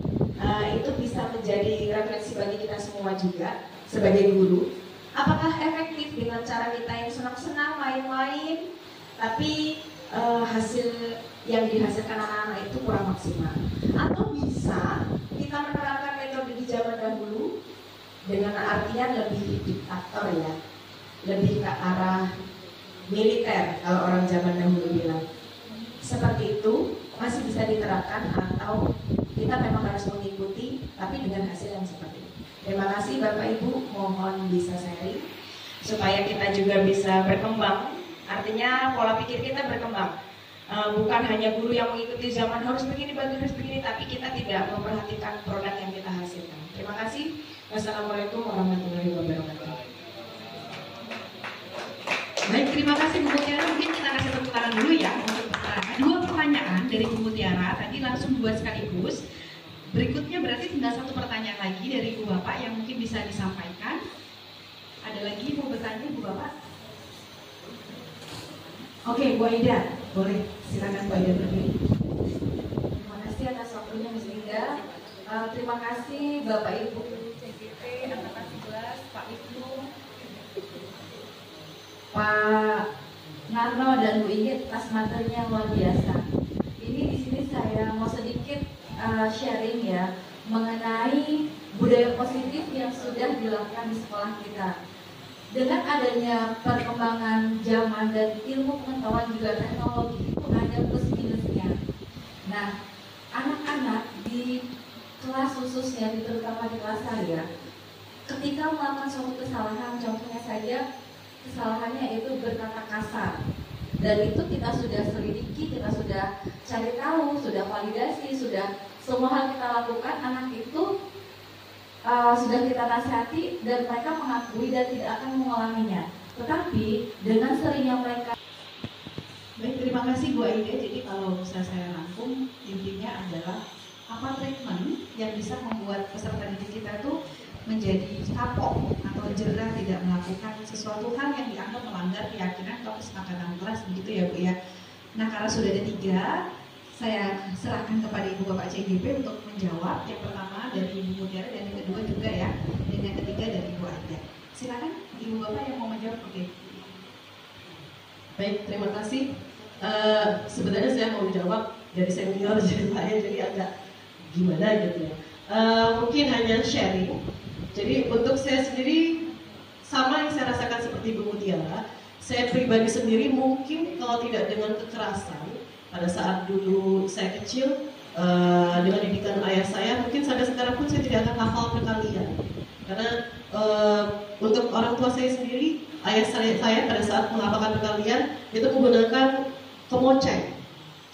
itu bisa menjadi refleksi bagi kita semua juga sebagai guru. Apakah efektif dengan cara kita yang senang-senang main-main, tapi hasil yang dihasilkan anak-anak itu kurang maksimal? Atau bisa kita menerapkan metode di zaman dahulu dengan artian lebih diktator ya, lebih ke arah militer kalau orang zaman dahulu bilang. Seperti itu masih bisa diterapkan atau kita memang harus mengikuti tapi dengan hasil yang seperti itu. Terima kasih Bapak Ibu, mohon bisa sharing supaya kita juga bisa berkembang. Artinya pola pikir kita berkembang. Bukan hanya guru yang mengikuti zaman harus begini, tapi kita tidak memperhatikan produk yang kita hasilkan. Terima kasih. Wassalamualaikum warahmatullahi wabarakatuh. Baik, terima kasih Bu Mutiara. Mungkin kita kasih tepuk tangan dulu ya untuk dua pertanyaan dari Bu Mutiara. Tadi langsung dua sekaligus. Berikutnya berarti tinggal satu pertanyaan lagi dari Ibu Bapak yang mungkin bisa disampaikan. Ada lagi mau bertanya Bu Bapak? Oke, Bu Aida, boleh silakan Bu Aida berdiri. Terima kasih atas waktu kasih Bapak Ibu CGP Angkatan 11, Pak Ibnu, Pak Narno dan Bu Inggit atas materinya yang luar biasa. Ini di sini saya mau sedikit sharing ya mengenai budaya positif yang sudah dilakukan di sekolah kita. Dengan adanya perkembangan zaman dan ilmu pengetahuan juga teknologi itu ada plus minusnya. Nah, anak-anak di kelas khususnya, terutama di kelas saya, ketika melakukan suatu kesalahan, contohnya saja kesalahannya itu berkata kasar, dan itu kita sudah selidiki, kita sudah cari tahu, sudah validasi, sudah semua hal kita lakukan, anak itu sudah kita nasihati dan mereka mengakui dan tidak akan mengulanginya. Tetapi dengan seringnya mereka. Baik, terima kasih Bu Aida. Jadi kalau bisa saya rangkum, intinya adalah apa treatment yang bisa membuat peserta didik kita itu menjadi kapok atau jerah tidak melakukan sesuatu hal yang dianggap melanggar keyakinan atau kesepakatan kelas, begitu ya Bu ya. Nah, karena sudah ada 3, saya serahkan kepada Ibu Bapak CGP untuk menjawab. Yang pertama dari Ibu Mutiara dan yang kedua juga ya, dan yang ketiga dari Ibu Aida. Silakan Ibu Bapak yang mau menjawab. Oke. Baik, terima kasih. Sebenarnya saya mau menjawab dari senior saya, jadi agak gimana gitu ya. Mungkin hanya sharing. Jadi untuk saya sendiri sama yang saya rasakan seperti Bu Mutiara. Saya pribadi sendiri mungkin kalau tidak dengan kekerasan pada saat dulu saya kecil, dengan didikan ayah saya, mungkin sampai sekarang pun saya tidak akan hafal perkalian. Karena untuk orang tua saya sendiri, ayah saya pada saat menghafalkan perkalian itu menggunakan kemoceng.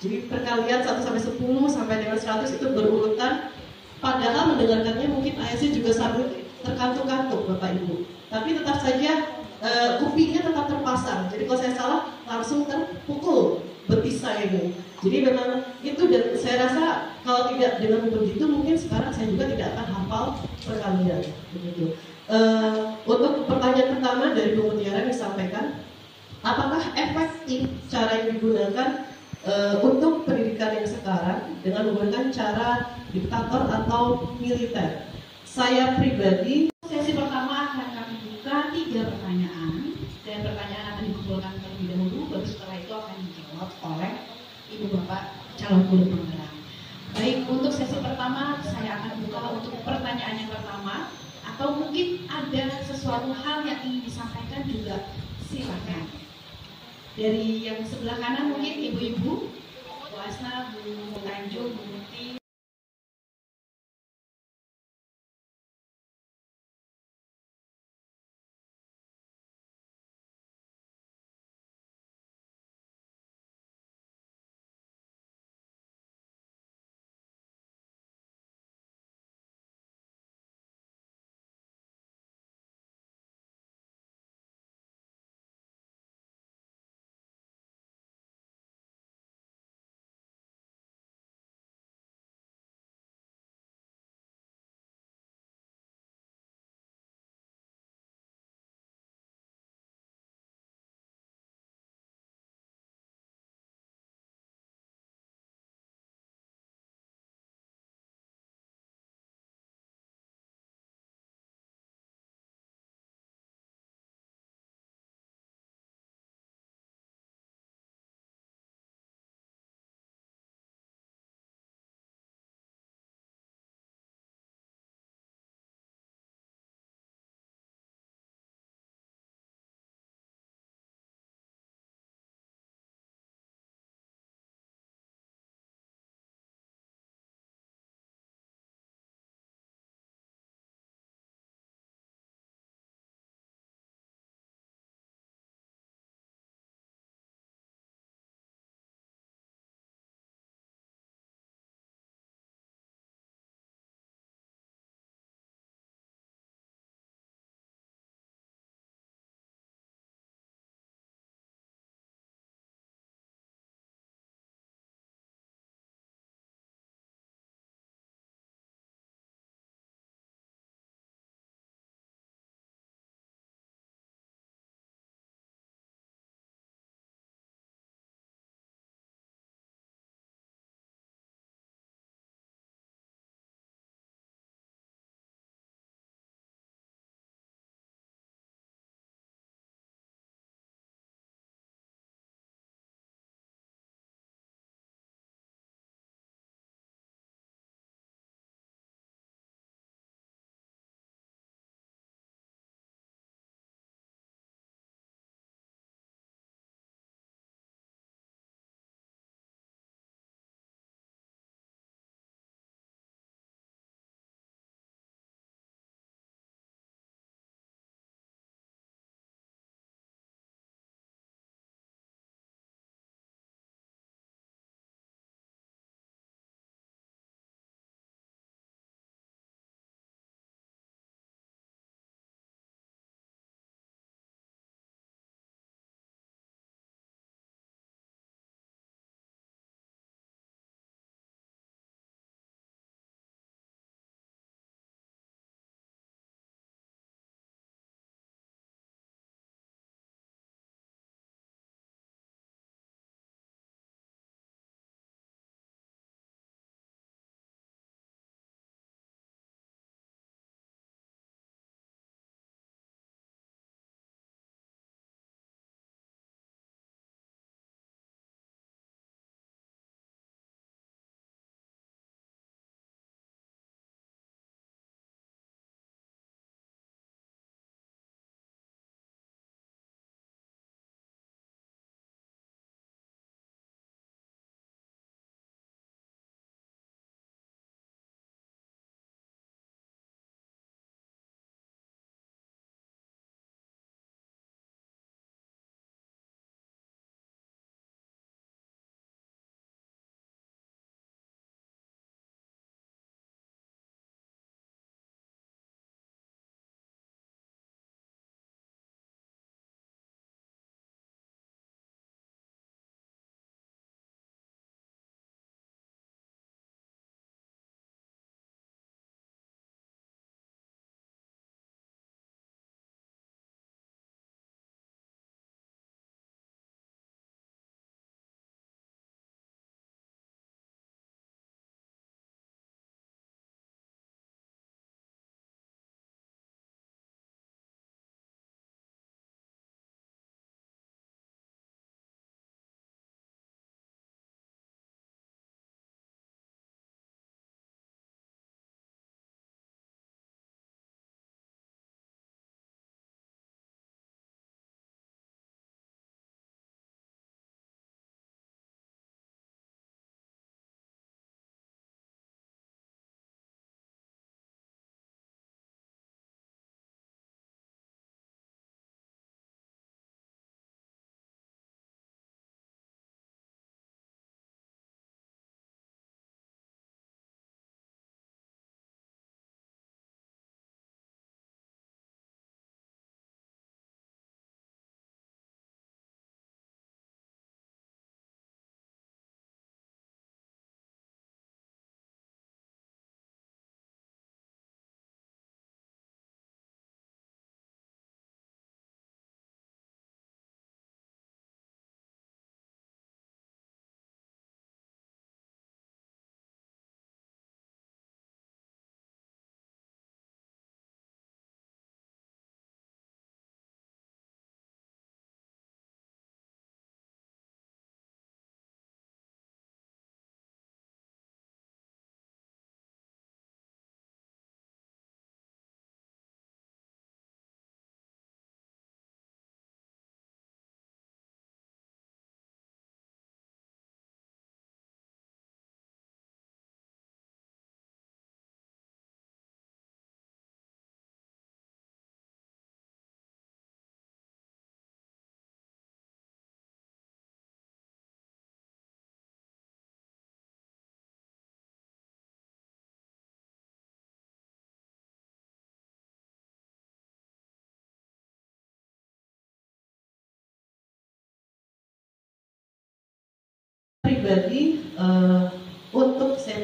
Jadi perkalian 1 sampai 10 sampai dengan 100 itu berurutan. Padahal mendengarkannya mungkin ayah saya juga sambil terkantuk-kantuk Bapak Ibu. Tapi tetap saja kupingnya tetap terpasang. Jadi kalau saya salah langsung terpukul betis saya ini. Jadi memang itu, dan saya rasa kalau tidak dengan begitu mungkin sekarang saya juga tidak akan hafal perkalian begitu. Untuk pertanyaan pertama dari Bu Mutiara disampaikan, apakah efektif cara yang digunakan untuk pendidikan yang sekarang dengan menggunakan cara diktator atau militer? Saya pribadi, sesi pertama akan kami buka 3 pertanyaan, dan pertanyaan akan dikumpulkan terlebih dahulu, baru setelah itu akan dijawab oleh Ibu Bapak calon guru penggerak. Baik, untuk sesi pertama saya akan buka untuk pertanyaan yang pertama, atau mungkin ada sesuatu hal yang ingin disampaikan juga, silakan. Dari yang sebelah kanan mungkin ibu-ibu, Bu Asna, Bu Tanjung, Bu Muti.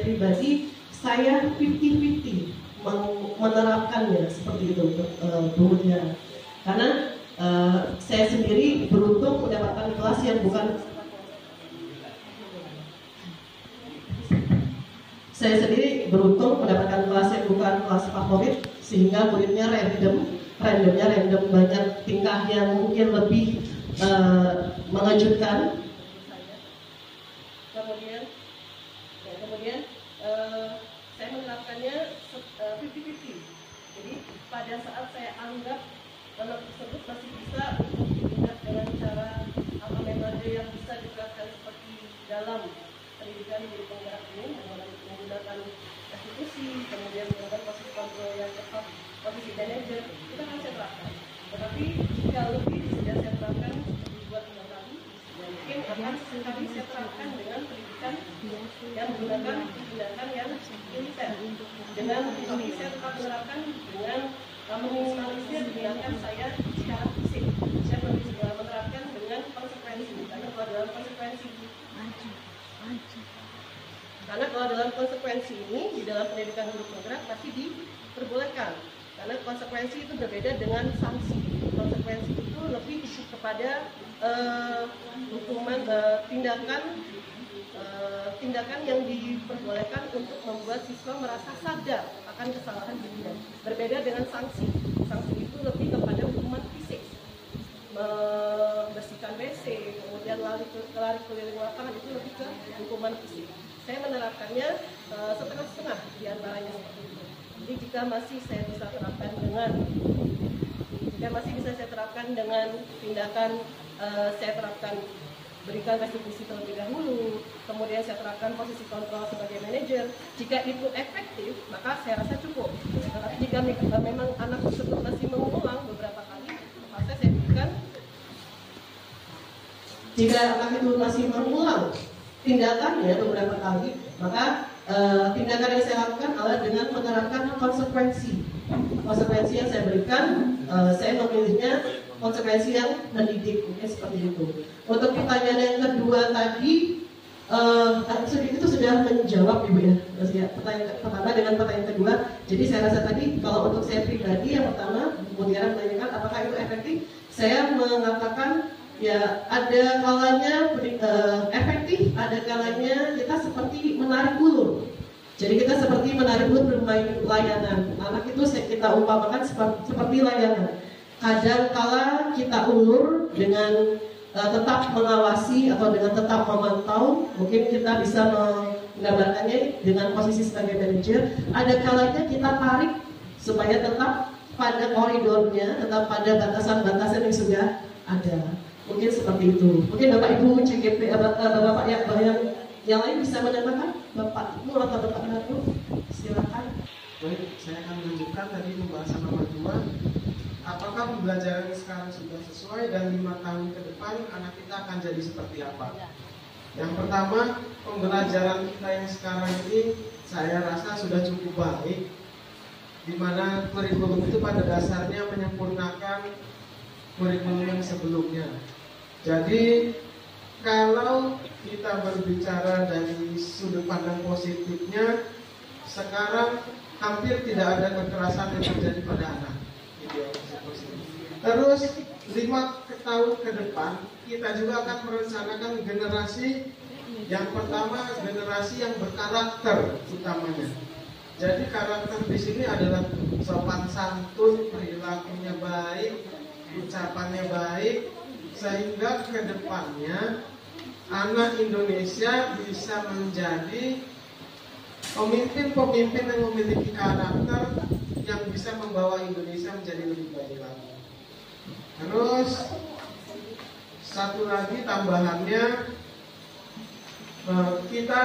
pribadi, saya 50-50 menerapkannya seperti itu kemudian. Karena saya sendiri beruntung mendapatkan kelas yang bukan kelas favorit, sehingga muridnya random, banyak tingkah yang mungkin lebih mengejutkan. Kemudian saya menerapkannya 50-50. Jadi pada saat saya anggap anak tersebut masih bisa ditindak dengan cara apa metode yang bisa diterapkan seperti dalam pendidikan guru penggerak ini, menggunakan restitusi, kemudian menggunakan posisi kontrol yang tepat, posisi manajer, itu akan saya terapkan. Tetapi jika lebih sudah saya terapkan dibuat kembali, mungkin akan sekali saya terapkan dengan pendidikan yang menggunakan tindakan yang militer. Dengan ini saya tetap menerapkan dengan meminimalisir tindakan saya secara fisik. Saya menerapkan dengan konsekuensi, karena kalau dalam konsekuensi ini di dalam pendidikan guru penggerak pasti diperbolehkan. Karena konsekuensi itu berbeda dengan sanksi. Konsekuensi itu lebih kepada hukuman tindakan yang diperbolehkan untuk membuat siswa merasa sadar akan kesalahan dirinya. Berbeda dengan sanksi. Sanksi itu lebih kepada hukuman fisik, membersihkan WC, kemudian lari keliling lapangan, itu lebih ke hukuman fisik. Saya menerapkannya setengah-setengah di antaranya seperti itu. Jadi jika masih saya bisa terapkan dengan tindakan, saya terapkan berikan restitusi terlebih dahulu, kemudian saya terapkan posisi kontrol sebagai manajer. Jika itu efektif, maka saya rasa cukup. Tetapi jika memang anak tersebut masih mengulang beberapa kali, maka saya berikan. Jika anak itu masih mengulang tindakannya beberapa kali, maka tindakan yang saya lakukan adalah dengan menerapkan konsekuensi. Konsekuensi yang saya berikan, saya memilihnya konsekuensi yang mendidik, mungkin seperti itu. Untuk pertanyaan yang kedua tadi, itu sudah menjawab Ibu ya. Pertanyaan pertama dengan pertanyaan kedua. Jadi saya rasa tadi kalau untuk saya pribadi yang pertama, kemudian menanyakan apakah itu efektif, saya mengatakan ya ada kalanya efektif, ada kalanya kita seperti menarik ulur. Jadi kita seperti menarik ulur bermain layanan. Anak itu kita umpamakan seperti layanan. Kadang kala kita ulur dengan tetap mengawasi atau dengan tetap memantau, mungkin kita bisa menggambarkannya dengan posisi sebagai manajer. Ada kalanya kita tarik supaya tetap pada koridornya, tetap pada batasan-batasan yang sudah ada. Mungkin seperti itu. Mungkin Bapak Ibu CGP, Bapak yang lain bisa menambahkan? Bapak Ibu atau Bapak Ibu, silakan. Baik, saya akan lanjutkan tadi pembahasan nomor 2. Apakah pembelajaran sekarang sudah sesuai dan 5 tahun ke depan anak kita akan jadi seperti apa? Yang pertama, pembelajaran kita yang sekarang ini saya rasa sudah cukup baik, di mana kurikulum itu pada dasarnya menyempurnakan kurikulum yang sebelumnya. Jadi kalau kita berbicara dari sudut pandang positifnya, sekarang hampir tidak ada kekerasan yang terjadi pada anak. Terus 5 tahun ke depan kita juga akan merencanakan generasi yang pertama, generasi yang berkarakter utamanya. Jadi karakter di sini adalah sopan santun, perilakunya baik, ucapannya baik, sehingga ke depannya anak Indonesia bisa menjadi pemimpin-pemimpin yang memiliki karakter yang bisa membawa Indonesia menjadi lebih baik lagi. Terus satu lagi tambahannya, kita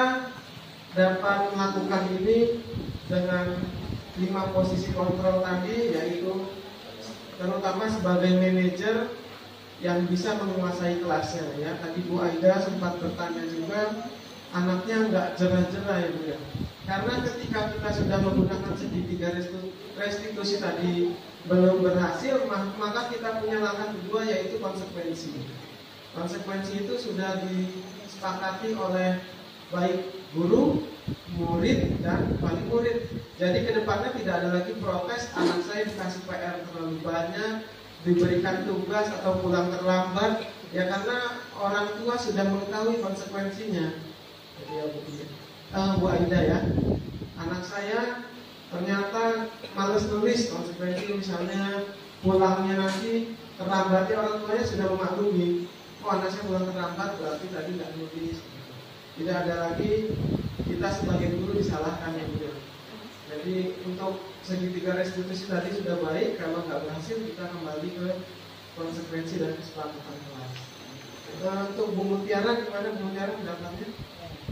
dapat melakukan ini dengan 5 posisi kontrol tadi, yaitu terutama sebagai manajer yang bisa menguasai kelasnya ya. Tadi Bu Aida sempat bertanya juga, anaknya nggak jerah-jerah ya Bu ya. Karena ketika kita sudah menggunakan segitiga restitusi tadi belum berhasil, maka kita punya langkah kedua, yaitu konsekuensi. Konsekuensi itu sudah disepakati oleh baik guru, murid, dan wali murid. Jadi kedepannya tidak ada lagi protes anak saya dikasih PR terlalu banyak, diberikan tugas atau pulang terlambat, ya karena orang tua sudah mengetahui konsekuensinya. Jadi ya begini, Bu Aida ya, anak saya ternyata males nulis, konsekuensi misalnya pulangnya nanti terlambatnya, orang tuanya sudah memaklumi. Oh, anak saya pulang terlambat berarti tadi nggak nulis. Tidak ada lagi kita sebagai guru disalahkan ya Bu. Jadi untuk segitiga restitusi tadi sudah baik. Kalau nggak berhasil kita kembali ke konsekuensi dan kesepakatan kelas. Untuk Bu Mutiara gimana Bu Mutiara pendapatnya?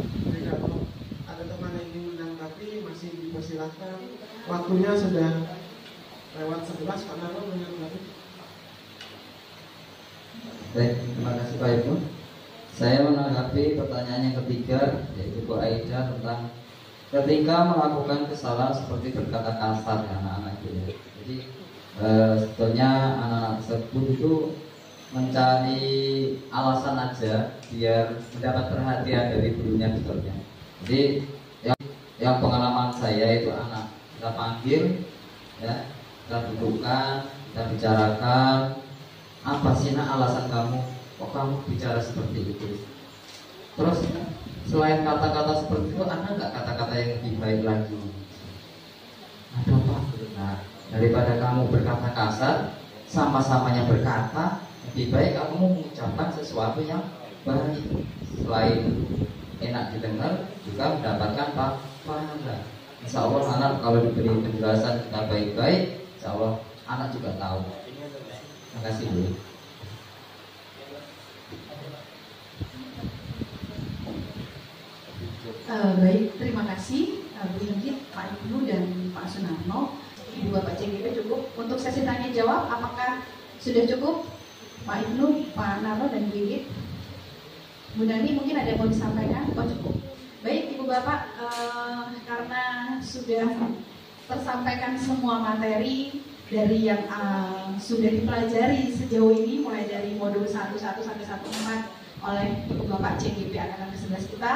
Jadi kalau ada teman yang ingin menanggapi masih dipersilahkan. Waktunya sudah lewat 11. Pak Narno menanggapi. Baik, terima kasih Pak Ibu. Saya menanggapi pertanyaan yang ketiga, yaitu Bu Aida tentang ketika melakukan kesalahan seperti berkata kasar ya anak-anak itu ya. Jadi sebetulnya anak-anak tersebut itu mencari alasan aja biar mendapat perhatian dari gurunya sebetulnya. Jadi yang pengalaman saya itu anak kita panggil ya, kita dudukkan, kita bicarakan, apa sih nak alasan kamu? Kok kamu bicara seperti itu? Terus selain kata-kata seperti itu, ada nggak kata-kata yang lebih baik lagi? Ada apa? Nah, daripada kamu berkata kasar, sama-samanya berkata, lebih baik kamu mengucapkan sesuatu yang baik. Selain enak didengar, juga mendapatkan pahala. Insya Allah anak kalau diberi penjelasan kita baik-baik, insya Allah anak juga tahu. Terima kasih Bu. Baik, terima kasih Bu Yunit, Pak Ibnu dan Pak Sunarno. Ibu Bapak CGP cukup untuk sesi tanya jawab. Apakah sudah cukup Pak Ibnu, Pak Narno dan Bu Yunit? Bu Dani mungkin ada yang mau disampaikan? Oh cukup. Baik Ibu Bapak, karena sudah tersampaikan semua materi dari yang sudah dipelajari sejauh ini, mulai dari modul 11 sampai 14 oleh Ibu Bapak CGP angkatan ke-11 kita.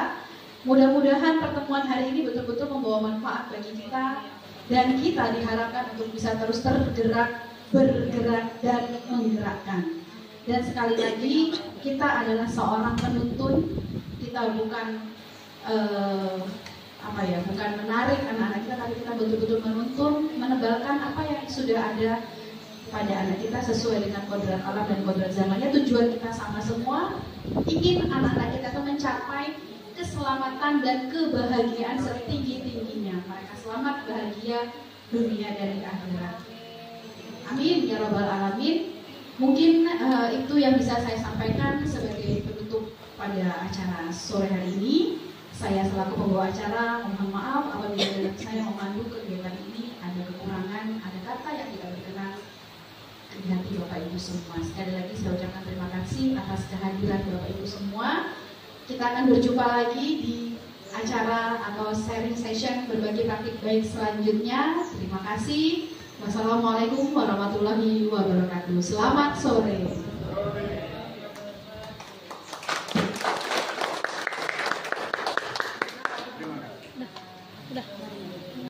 Mudah-mudahan pertemuan hari ini betul-betul membawa manfaat bagi kita, dan kita diharapkan untuk bisa terus tergerak, bergerak, dan menggerakkan. Dan sekali lagi, kita adalah seorang penuntun. Kita bukan bukan menarik anak-anak kita, tapi kita betul-betul menuntun, menebalkan apa yang sudah ada pada anak kita sesuai dengan kodrat alam dan kodrat zamannya. Tujuan kita sama semua, ingin anak-anak kita itu mencapai keselamatan dan kebahagiaan setinggi-tingginya. Mereka selamat, bahagia dunia dan akhirat. Amin ya rabbal alamin. Mungkin itu yang bisa saya sampaikan sebagai penutup pada acara sore hari ini. Saya selaku pembawa acara mohon maaf apabila dalam saya memandu kegiatan ini ada kekurangan, ada kata yang tidak berkenan di hati Bapak Ibu semua. Sekali lagi saya ucapkan terima kasih atas kehadiran Bapak Ibu semua. Kita akan berjumpa lagi di acara atau sharing session berbagi praktik baik selanjutnya. Terima kasih. Wassalamualaikum warahmatullahi wabarakatuh. Selamat sore.